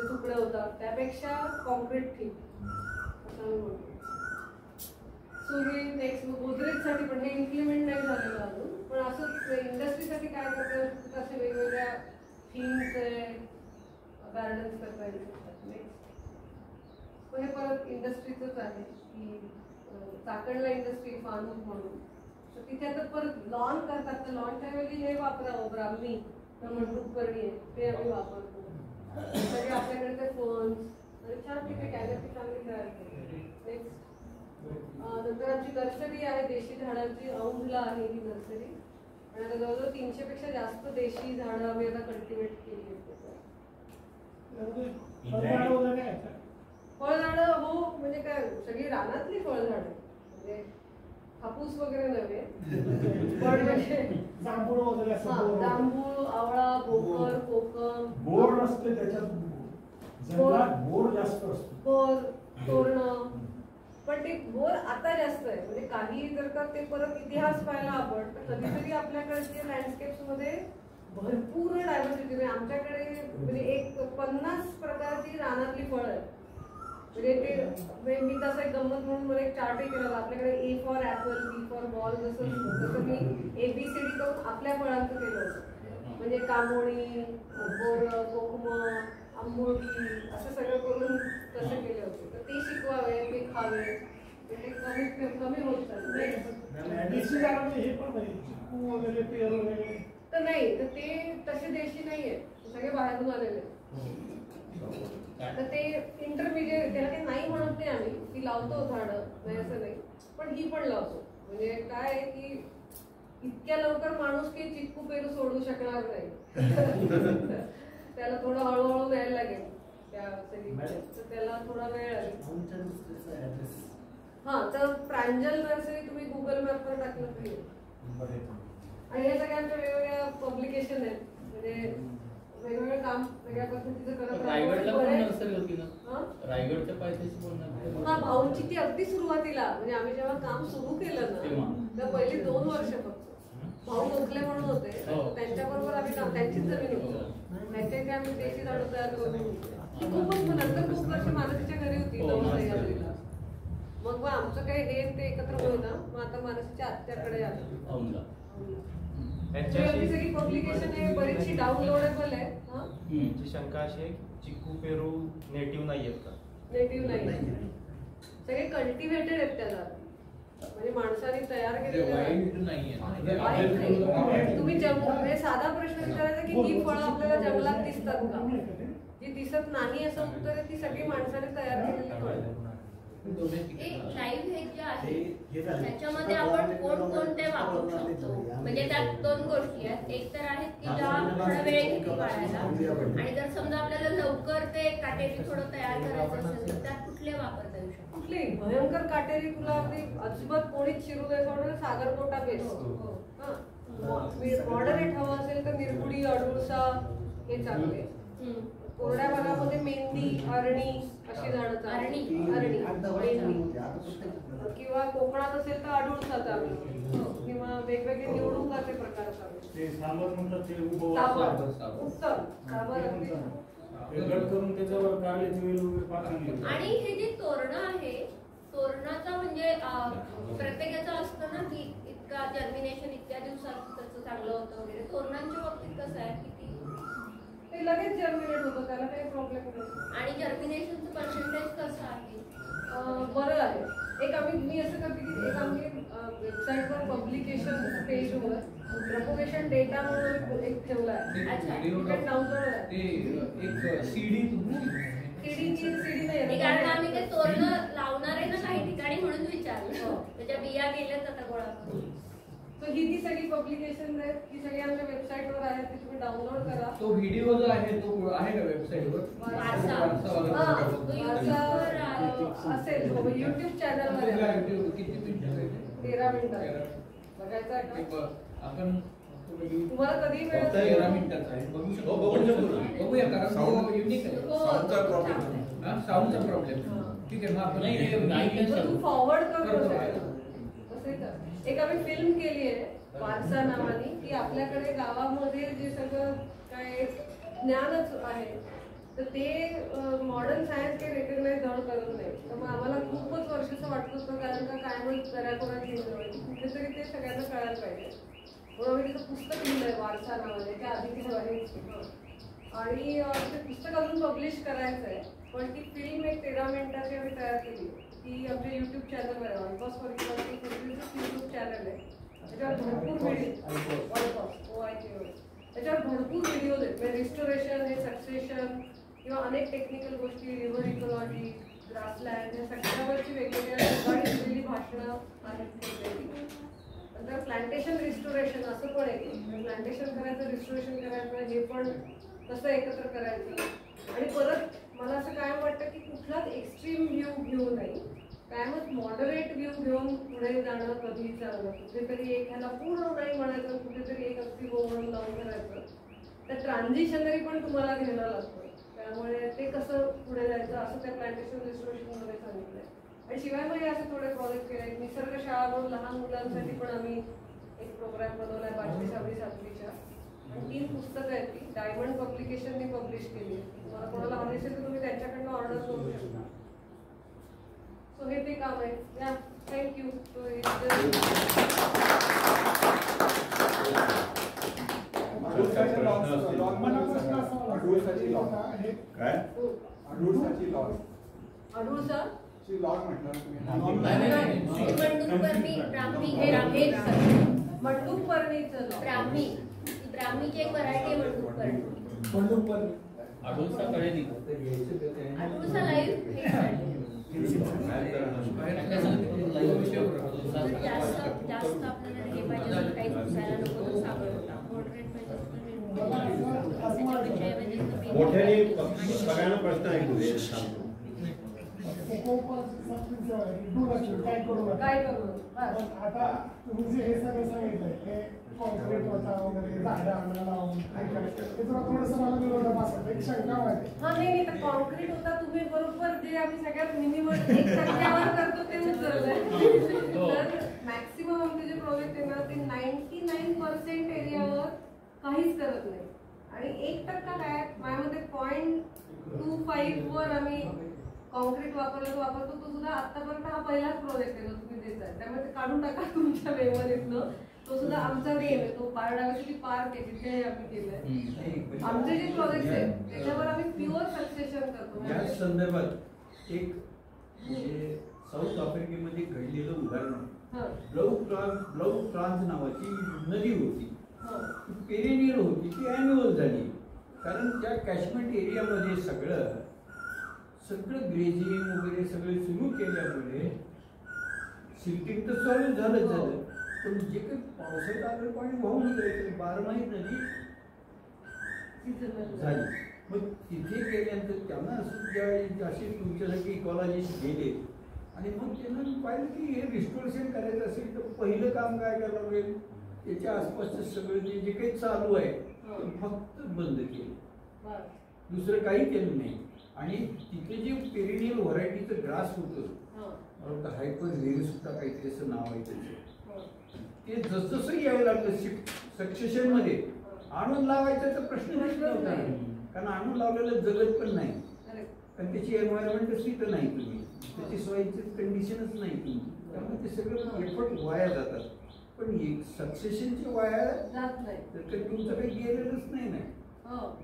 तुकडे होतात. त्यापेक्षा कॉन्क्रीट ठीक असं आम्ही म्हणतो. नेक्स्ट गोदरेजसाठी पण हे इम्प्लिमेंट नाही झालेलं अजून, पण असं इंडस्ट्रीसाठी काय करतात असे वेगवेगळ्या थीम्स गार्डन्स करता येऊ शकतात. नेक्स्ट हे परत इंडस्ट्रीचंच आहे की चाकणला इंडस्ट्री फानूस म्हणून, तर तिथे आता परत लॉन करतात. तर लॉनच्या वेळी हे वापरावं ब्राह्मी मंडूप करणी आहे ते आम्ही वापरतो. तरी आपल्याकडे ते फोन्स आणि छान तिथे कॅनपी चांगली तयार करतो. नेक्स्ट नंतर आमची नर्सरी आहे देशी झाडांची. औंधला आहे ही नर्सरी, आणि आता जवळजवळ 300 पेक्षा जास्त देशी झाडं आम्ही आता कल्टिवेट केली आहेत. फळझाडं हो, म्हणजे काय सगळी रानातली फळझाडं, म्हणजे हापूस वगैरे नव्हे, पण म्हणजे जांभूळ, आवळा, भोकर, कोकम. बोर असते त्याच्यात, बोर जास्त असतो. बोर, तोरणं, पण ते बोर आता जास्त आहे. म्हणजे काही जर का ते परत इतिहास पाहिला आपण, तर कधीतरी आपल्याकडचे लँडस्केप्स मध्ये भरपूर डायव्हर्सिटी. म्हणजे आमच्याकडे म्हणजे 50 प्रकारची रानातली फळं आहेत. म्हणजे मी तसं एक गंमत म्हणून मला एक चार्टही केला. आपल्याकडे A for apple, B for ball, जसं मी ABCD करून आपल्या फळांचं केलं होतं. म्हणजे कामोळी, बोर, कोकम, आंबोळी असं सगळं करून तसं केलं होतं. तर ते शिकवावे, ते खावे, ते कमी होत चाललं. तर नाही, तर ते तसे देशी नाहीये, सगळे बाहेरून आलेले. तर ते इंटरमिडिएट, त्याला काही नाही म्हणत नाही आम्ही, ती लावतो झाडं, नाही असं नाही, पण ही पण लावतो. म्हणजे काय आहे की इतक्या लवकर माणूस की चिक्कू पेरू सोडू शकणार नाही. त्याला थोडं हळूहळू द्यायला लागेल त्या तर त्याला थोडा वेळ लागेल. हा, तर प्रांजल नर्सरी तुम्ही गुगल मॅपवर टाकलं तरी. आणि हे सगळ्यांच्या वेगवेगळ्या पब्लिकेशन आहेत, म्हणजे वेगवेगळं काम वेगळ्या पद्धतीचं करत रायगडला पण नर्सरी होती ना, रायगडच्या पायथ्याशी पण. हा, भाऊंची ती अगदी सुरुवातीला, म्हणजे आम्ही जेव्हा काम सुरू केलं ना, तर पहिली 2 वर्ष फक्त भाऊ गोखले म्हणून होते, त्यांच्याबरोबर आम्ही त्यांचीच जमीन होतो. त्यांच्या काय आम्ही देशी झाडं तयार करून खूपच नंतर खूप वर्ष मानसीच्या घरी होती. मग आमचं काही हे ते एकत्र होईल ना, मग आता मानसीच्या आत्याकडे आलं. सगळी पब्लिकेशन आहे, बरीचशी डाउनलोडेबल आहे. यांची शंका अशी आहे चिक्कू पेरू नेटिव्ह नाही आहेत का? नेटिव्ह नाही, सगळे कल्टिव्हेटेड आहेत त्याला, म्हणजे माणसाने तयार केलेले. तुम्ही म्हणजे साधा प्रश्न विचारायचा की ही फळं आपल्याला जंगलात दिसतात का? जी दिसत नाही असं उत्तर आहे, ती सगळी माणसाने तयार केलेली फळं. लाईव्ह हे जे आहे त्याच्यामध्ये आपण कोणकोणते वापरू शकतो, म्हणजे त्यात 2 गोष्टी आहेत. एक तर आहेत की ज्या थोडा वेळ घेतो वाढायला, आणि जर समजा आपल्याला लवकर ते काटेरी थोडं तयार करायचं असेल तर त्यात कुठले वापरता येऊ शकतो? कुठले भयंकर काटेरी तुला अजिबात कोणीच शिरू द्यायचं, सागरकोटा बेस्ट. मॉडरेट हवं असेल तर निरगुडी, अडुळसा हे चांगले. कोरड्या भागामध्ये मेंदी, अरणी अशी झाडं, अरणी किंवा कोकणात असेल तर अडुळसा चांगलं, किंवा वेगवेगळे निवडणुकाचे प्रकार चांगले. आणि हे जे तोरणं आहे, तोरणाचा म्हणजे प्रत्येकाचं असतं ना की इतका जर्मिनेशन इतक्या दिवसात त्याचं चांगलं होतं वगैरे. तोरणांच्या बाबतीत कसं आहे की ते लगेच जर्मिनेट होतं, त्याला काही प्रॉब्लेम नाही. आणि जर्मिनेशनचं पर्सेंटेज कसं आहे? बरं आहे. मी असं करते की एक आमची वेबसाईटवर पब्लिकेशन पेजवर प्रपोगेशन डेटा म्हणून एक ठेवला आहे. सीडी नाही, कारण आम्ही ते तोरणं लावणार आहे ना काही ठिकाणी म्हणून विचारलं. त्याच्या बिया गेल्याच आता गोळा करून. ही ती सगळी पब्लिकेशन आहेत, ही सगळी आमच्या वेबसाईटवर आहे, ती तुम्ही डाउनलोड करा. तो व्हिडिओ जो आहे तो आहे का वेबसाईटवर? असेल युट्यूब चॅनलवर. 13 मिनिटं बघायचं आहे का? आपण तुम्हाला कधी वेळ 13 मिनिटाचा आहे, बघू शकतो. बघूया, कारण युनिक आहे. साऊंडचा प्रॉब्लेम. ठीक आहे, मग आपण तू फॉरवर्ड कर. एक आम्ही फिल्म केली आहे वारसा नावाने, की आपल्याकडे गावामध्ये जे सगळं काय ज्ञानच आहे तर ते मॉडर्न सायन्स काही रेकग्नाइज धड करत नाही. तर मग आम्हाला खूपच वर्षाचं वाटत होतं, कारण का कायमच दऱ्याकोरात कुठेतरी ते सगळ्यांना कळायला पाहिजे. म्हणून आम्ही तिथं पुस्तक लिहिलंय वारसा नावाने, त्या आधी आणि ते पुस्तक अजून पब्लिश करायचं आहे. पण ती फिल्म एक 13 मिनिटाची आम्ही तयार केली, ती आमच्या युट्यूब चॅनल आहे, ऑलपास युट्यूब चॅनल आहे. त्याच्यावर भरपूर त्याच्यावर भरपूर व्हिडिओज आहेत. रिस्टोरेशन, हे सक्सेशन किंवा अनेक टेक्निकल गोष्टी, रिव्हर इकोलॉजी, ग्रासलँड, या सगळ्यावरची वेगवेगळ्या ठिकाणी दिलेली भाषणं आहेत. नंतर प्लांटेशन रिस्टोरेशन असं पण आहे की प्लांटेशन करायचं, रिस्टोरेशन करायचं, हे पण कसं एकत्र करायचं. आणि परत मला असं काय वाटतं की कुठलाच एक्स्ट्रीम व्ह्यू घेऊ नाही, कायमच मॉडरेट व्ह्यू घेऊन पुढे जाणं कधी चांगलं. कुठेतरी एक ह्याला पूर्ण नाही म्हणायचं, कुठेतरी एक अगदी म्हणून लावून करायचं. तर ट्रान्झिशनरी पण तुम्हाला घ्यायला लागतं. त्यामुळे ते कसं पुढे जायचं असं त्या प्लांटेशन रिस्टोरेशनमध्ये सांगितलंय. आणि शिवाय मग असे थोडे प्रोजेक्ट केले. निसर्ग शाळा म्हणून लहान मुलांसाठी पण आम्ही एक प्रोग्राम बनवलाय 5वी 6वी 7वीच्या. आणि 3 पुस्तकं आहेत, ती डायमंड पब्लिकेशनने पब्लिश केली. तुम्हाला कोणाला हवी असेल तर तुम्ही त्यांच्याकडनं ऑर्डर करू शकता. सो हे ते काम आहे. या थँक्यू. ब्राह्मीची एक व्हरायटी आहे मंडूकपर्णी. अडुळसा कळेली. अडुळसा लाईव्ह जास्त आपल्याला हे पाहिजे, काही दिसायला नको तर साबण होता. मॉडरेट मोठ्याने सगळ्यांना प्रश्न ऐकू दे. काय करू आता तुम्ही जे हे सगळं सांगितलंय हे कॉन्क्रीट होता वगैरे झाडं आणायला लावून हे तुला थोडंसं मला विरोधात असं एक शंका वाटते. हा नाही तर कॉन्क्रीट होता तुम्ही बरोबर जे आम्ही सगळ्यात मिनिमम 1% करतो ते उचललंय. तर मॅक्सिमम आमचे जे प्रोजेक्ट आहे ना ते 99% एरियावर काहीच करत नाही. आणि 1% काय माझ्यामध्ये 0.25 वर आम्ही कॉन्क्रीट वापरतो तो सुद्धा आतापर्यंत हा पहिलाच प्रोजेक्ट आहे जो तुम्ही देताय. त्यामुळे ते काढून टाका तुमच्या मेमरीतनं. तो सुद्धा आमचा नेम आहे, तो बायोडायव्हर्सिटी पार्क आहे तिथे आम्ही केलंय. आमचे जे प्रोजेक्ट आहेत त्याच्यावर आम्ही प्युअर सक्सेशन करतो. या संदर्भात एक साऊथ आफ्रिकेमध्ये घडलेलं उदाहरण आहे. ब्लाऊ फ्रान्स नावाची नदी होती, पेरेनियल होती, ती ॲन्युअल झाली. कारण त्या कॅचमेंट एरियामध्ये सगळं ग्रेजिंग वगैरे सगळे सुरू केल्यामुळे सिल्टिंग तर चालू झालं. पण जे काही पावसात आलं पाणी वाहून जायचं, बारमाही नदी झाली. मग तिथे गेल्यानंतर त्यांना असं असे तुमच्यासाठी इकॉलॉजिस्ट गेले आणि मग त्यांना पाहिलं की हे रिस्टोरेशन करायचं असेल तर पहिलं काम काय करावं लागेल, त्याच्या आसपासचं सगळं जे काही चालू आहे ते फक्त बंद केलं, दुसरं काही केलं नाही. आणि तिथे जे पेरिनियल व्हरायटीचं ग्रास होतं, हायपर व्हेरिस होता काहीतरी असं नाव आहे त्याचं, ते जसजसं यायला लागलं सक्सेशन मध्ये आणून लावायचा तर प्रश्नच नव्हता. कारण आणून लावलेलं जगत पण नाही, कारण त्याची एन्व्हायरमेंटच तिथं नाही, तुम्ही त्याची सोयीची कंडिशनच नाही तुम्ही, त्यामुळे ते सगळं एफर्ट वाया जातात. पण सक्सेशनचे वाया जात नाही तर तुमचं काही गेलेलंच नाही.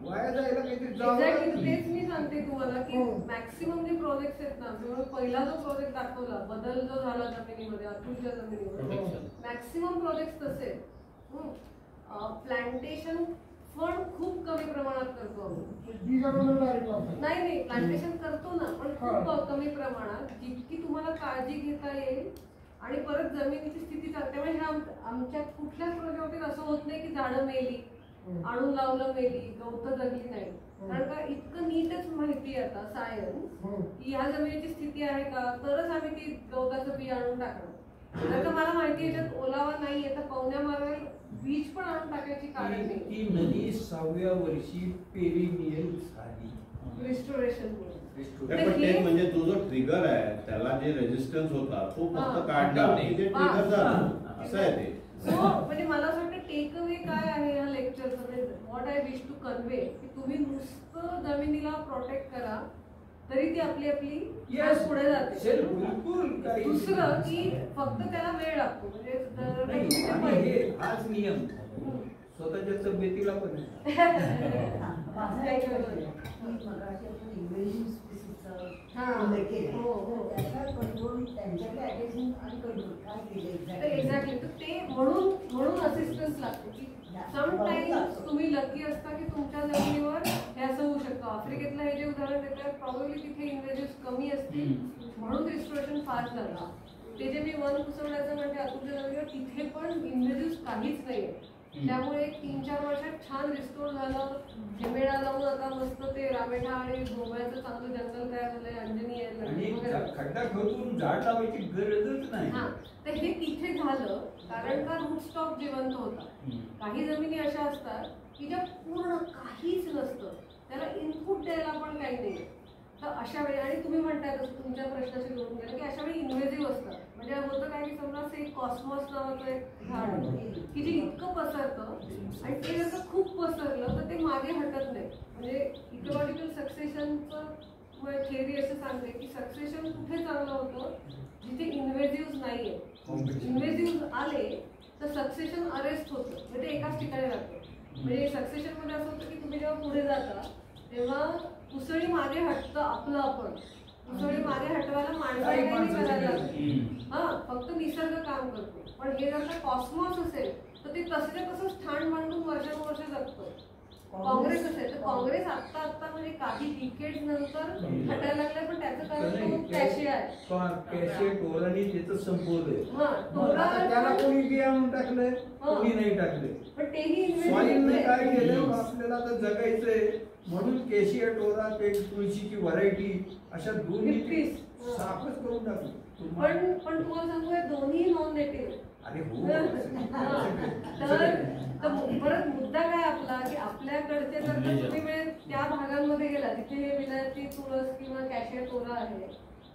वाया जायला काहीतरी तेच मी सांगते तुम्हाला की मॅक्सिमम जे प्रोजेक्ट आहेत ना, पहिला जो प्रोजेक्ट दाखवला बदल जो झाला जमिनीमध्ये, अतुलच्या जमिनीमध्ये, मॅक्सिमम प्रोजेक्ट तसे प्लांटेशन पण खूप कमी प्रमाणात करतो. नाही प्लांटेशन करतो ना, पण खूप कमी प्रमाणात, जितकी तुम्हाला काळजी घेता येईल. आणि परत जमिनीची स्थिती त्यामुळे आमच्या कुठल्याच प्रोजेक्टमध्ये असं होत नाही की झाडं मेली, आणून लावलं मेली, गवतं जगली नाही. कारण का इतकं नीटच माहिती आहे आता सायन्स की ह्या जमिनीची स्थिती आहे का, तरच आम्ही ती गवताचं बी आणून टाकणार. कारण का मला माहिती आहे याच्यात ओलावा नाही आहे तर पाहुण्या मागेल बीज पण आणून टाकायची कारण नाही. ती नदी 6व्या वर्षी पेरिनियल झाली. रिस्टोरेशन पण ते म्हणजे तो जो ट्रिगर आहे त्याला जे रेजिस्टन्स होता तो फक्त काढला की ते ट्रिगर झालं असं आहे ते. म्हणजे मला असं वाटतं टेक अवे काय आहे या लेक्चरचं, what I wish to convey, की तुम्ही नुसतं जमिनीला प्रोटेक्ट करा तरी ती आपली आपली पुढे जाते. दुसरं की फक्त त्याला वेळ लागतो, म्हणजे हाच नियम स्वतःच्या तब्येतीला पण एक्झॅक्टली. तर ते म्हणून असिस्टन्स लागते की समटाईम्स तुम्ही लकी असता की तुमच्या जमिनीवर हे असं होऊ शकतं. आफ्रिकेतलं हे जे उदाहरण देतात प्रॉब्लेमली तिथे इन्व्हेजिव्ह कमी असतील म्हणून रिस्टोरेशन फास्ट झाला. ते जे मी वन कुसवण्याचं म्हणते अतुलच्या जमिनीवर तिथे पण इन्व्हेजिव्ह काहीच नाहीये, त्यामुळे 3-4 वर्षात छान रिस्टोर झालं. हेमेडा जाऊन आता मस्त ते रामेठा आणि भोवळ्याचं चांगलं जंगल तयार झालंय. अंजनी आणि खड्डा खोदून झाड लावायची गरजच नाही. तर हे तिथे झालं कारण का रूट स्टॉक जिवंत होता. काही जमिनी अशा असतात की ज्या पूर्ण काहीच नसतं, त्याला इनपुट द्यायला पण काही नाही. तर अशा वेळी, आणि तुम्ही म्हणताय तसं तुमच्या प्रश्नाशी जोडून गेलं की अशा वेळी इन्व्हेजिव्ह असतात. म्हणजे होतं काय की समजा एक कॉस्मॉस नावाचं एक झाड की जे इतकं पसरतं आणि ते जर खूप पसरलं तर ते मागे हटत नाही. म्हणजे इकोलॉजिकल सक्सेशनचं थेअरी असं सांगते की सक्सेशन कुठे चांगलं होतं जिथे इन्व्हेजिव्ह नाहीये. इन्व्हेजिव्ह आले तर सक्सेशन अरेस्ट होतं, म्हणजे ते एकाच ठिकाणी राहतं. म्हणजे सक्सेशन मध्ये असं होतं की तुम्ही जेव्हा पुढे जाता तेव्हा उसळी मागे हटतं आपलं आपण. उसळी मागे हटवायला माणसाला नाही करायला लागतं, फक्त निसर्ग काम करतो. पण हे जर का कॉस्मॉस असेल तर ते तसं तसंच ठाण मांडून वर्षानुवर्ष जगतं. काँग्रेस असेल तर काँग्रेस आता म्हणजे काही डिकेड नंतर हटायला लागलाय, पण त्याचं कारण कॅशिया आहे. टोरांनी त्याचं संपवलंय. त्याला कोणी बिया आणून टाकलंय, कोणी नाही टाकलंय. पण तेही स्वाईलने काय केलं, आपल्याला आता जगायचंय म्हणून केशिया टोरा ते तुळशीची व्हरायटी अशा दोन्ही साफच करून टाकली. पण तुम्हाला सांगू दोन्ही नॉन नेटिव्ह. अरे हो. तर परत मुद्दा काय आपला की आपल्याकडचे जर का तुम्ही वेळ त्या भागांमध्ये गेला जिथे हे विलायती तुळस किंवा कॅशिया टोरा आहे,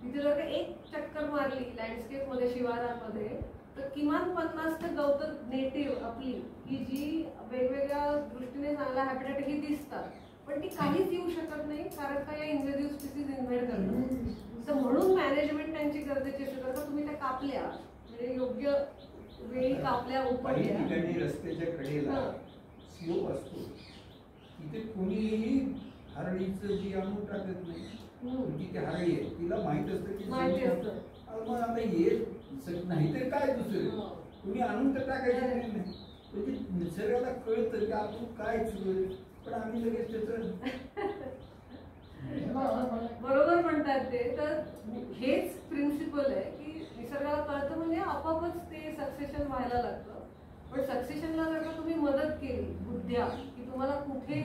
तिथे जर का एक चक्कर मारली लँडस्केप मध्ये शिवारामध्ये तर किमान 50 गवतं नेटिव्ह आपली की जी वेगवेगळ्या दृष्टीने चांगल्या हॅबिटॅट ही दिसतात, पण ती काहीच येऊ शकत नाही कारण का या इन्व्हेजिव्ह स्पीसीज इन्व्हेड करतात. तर म्हणून मॅनेजमेंट त्यांची गरजेची असते. जर तुम्ही त्या कापल्या म्हणजे योग्य वेळी कापल्या उपडल्या, रस्त्याच्या कडेला स्लोप असतो तिथे कोणीही हरळीचं जी आणून टाकत नाही. जी ती हरळी आहे तिला माहित असतं की मग आता येत नाही तर काय दुसरं तुम्ही आणून तर टाकायचं नाही. म्हणजे निसर्गाला कळतं की आपण काय चुकलोय, पण आम्ही लगेच त्याचं बरोबर म्हणतात ते. तर हेच प्रिन्सिपल आहे की निसर्गाला कळतं म्हणजे आपोआपच ते सक्सेशन व्हायला लागतं. पण सक्सेशनला जर का तुम्ही मदत केली बुद्ध्या की तुम्हाला कुठे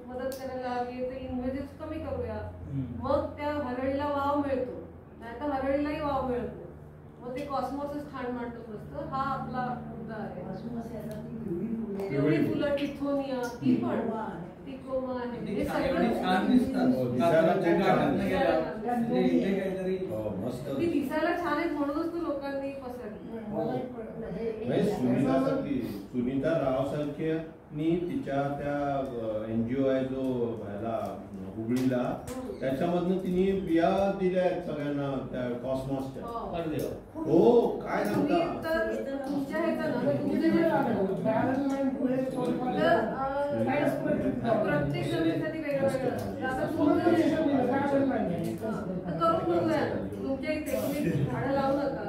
मदत करायला हवी तर इन्व्हेजिव्ह कमी करूया, मग त्या हरळीला वाव मिळतो, नाही तर हरळीलाही वाव मिळतो. मग ते कॉस्मॉसच ठाण मांडत नसतं. हा आपला मुद्दा आहे. पिवळी फुलं टिथोनिया ती पण टिकोमा आहे. हे सगळं ती दिसायला छान आहेत म्हणूनच तो लोकांनी पसरली. सुनीता राव सारख्यांनी तिच्या त्या NGO आहे जो ह्याला हुबळीला त्याच्यामधनं तिने बिया दिल्या आहेत सगळ्यांना त्या कॉस्मॉसच्या. हो काय सांगता प्रत्येक जमिनीसाठी तुमच्या इथे तुम्ही झाडं लावू नका,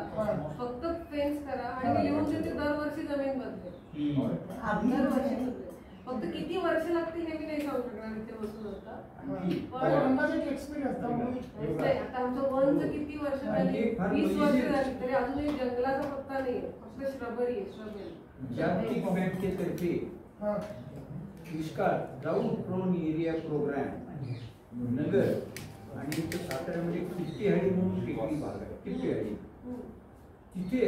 फक्त फेन्स करा आणि लिहून देते दरवर्षी जमीन बदलेल. दरवर्षी बदलेल. फक्त किती वर्ष लागतील हे मी नाही सांगू शकणार इथे बसून होता. आता आमचं वनचं किती वर्ष झाली, 20 वर्ष झाली तरी अजूनही जंगलाचा पत्ता नाही, फक्त श्रबरी आहे. जागतिक बँकेतर्फे दुष्काळ ड्राउट प्रोन एरिया प्रोग्राम नगर आणि साताऱ्यामध्ये किट्टीहाडी म्हणून टेकडी भाग आहे. किट्टीहाडी तिथे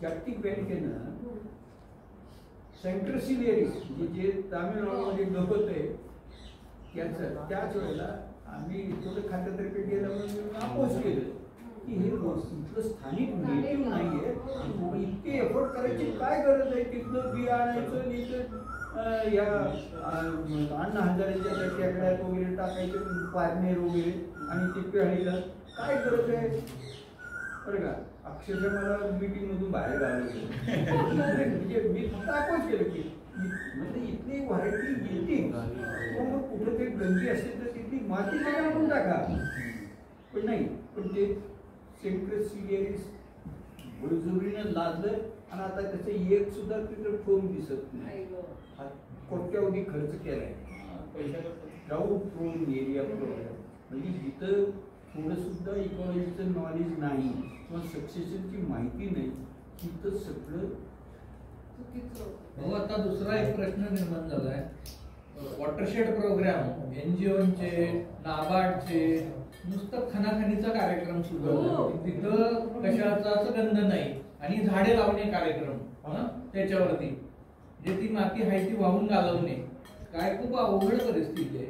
जागतिक बँकेनं सेंट्रल सिलेरीज जे तामिळनाडूमध्ये गवत आहे त्याच वेळेला आम्ही थोडं खात्यातर्फे गेल्यामुळे अपोज केलं की हे इथलं स्थानिक नेटिव्ह नाहीये, इतके एफर्ट करायची काय गरज आहे, तिथलं बिया आणायचं नीट या अन्न हजाराच्या टेकड्यात वगैरे टाकायचे पारनेर वगैरे आणि ते पेळीला काय गरज आहे बरं का. अक्षरशः मला मीटिंग मधून बाहेर घालवलं म्हणजे मी फक्त अपोज केलं की म्हणजे इथली व्हरायटी येते मग कुठं काही गंजी असेल तर तिथली माती काढून टाका, पण नाही, पण ते सेंट्रस सिलिअरिस बळजबरीनं लादलं आणि आता त्याचं एक सुद्धा तिथं ठोम दिसत नाही. कोट्यावधी खर्च केलाय जाऊ प्रोन एरिया प्रोग्राम, म्हणजे जिथं थोडं सुद्धा इकॉलॉजीचं नॉलेज नाही किंवा सक्सेशनची माहिती नाही तिथं सगळं भाऊ. आता दुसरा एक प्रश्न निर्माण झालाय, वॉटरशेड प्रोग्राम एनजीओचे नाबार्डचे नुसतं खणाखणीचा कार्यक्रम सुरू आहे, तिथं कशाचाच गंध नाही आणि झाडे लावणे कार्यक्रम त्याच्यावरती जे ती माती आहे ती वाहून घालवणे, काय खूप अवघड परिस्थिती आहे.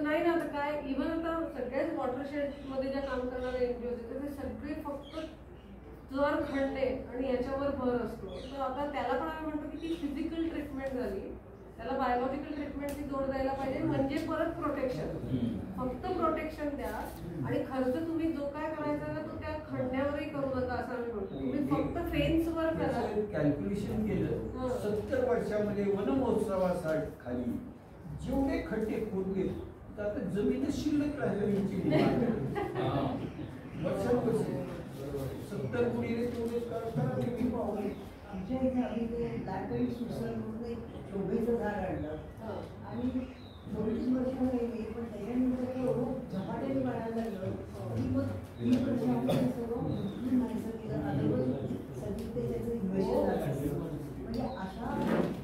नाही ना, आता काय इव्हन आता सगळ्याच वॉटरशेड मध्ये ज्या काम करणारे एनजीओ होते ते सगळे फक्त जर खणणे आणि याच्यावर भर असतो. तर आता त्याला पण आम्ही म्हणतो की ती फिजिकल ट्रीटमेंट झाली, त्याला बायोलॉजिकल ट्रीटमेंटची जोड द्यायला पाहिजे, म्हणजे परत प्रोटेक्शन, फक्त प्रोटेक्शन द्या आणि खर्च तुम्ही जो काय करायचा ना तो त्या खणण्यावरही करू नका असं आम्ही म्हणतो. तुम्ही फक्त फेन्सवर करा. कॅल्क्युलेशन केलं 70 वर्षामध्ये वन महोत्सवाखाली जेवढे खड्डे खोदले तर आता जमीन शिल्लक राहिली वर्षानुवर्ष 70 कोटी तेवढे करा. आमच्या इथे आम्ही ते लाकडी सुसर म्हणून एक शोभेचं झाड आणलं आणि 2-3 वर्ष राहिली, पण त्याच्यानंतर एवढं झपाट्याने वाढायला लागलं की मग 3 वर्षामध्ये सगळं नैसर्गिक सगळी त्याच्याचं इन्व्हेशन झालं. म्हणजे अशा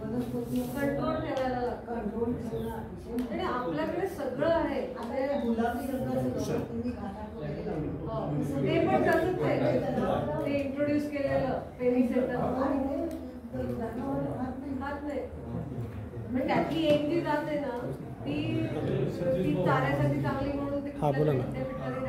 वनस्पती कंट्रोल ठेवायला लागतं. कंट्रोल ठेवणं आणि आपल्याकडे सगळं आहे. आपल्याला गुलाबी रंगाचं तुम्ही घाटात वगैरे लावलं ते पण तसंच आहे, ते इंट्रोड्यूस केलेलं पेनिसेटर हात नाही. म्हणजे त्यातली एक जी जात आहे ना ती चाऱ्यासाठी चांगली म्हणून ते विद्यापीठाने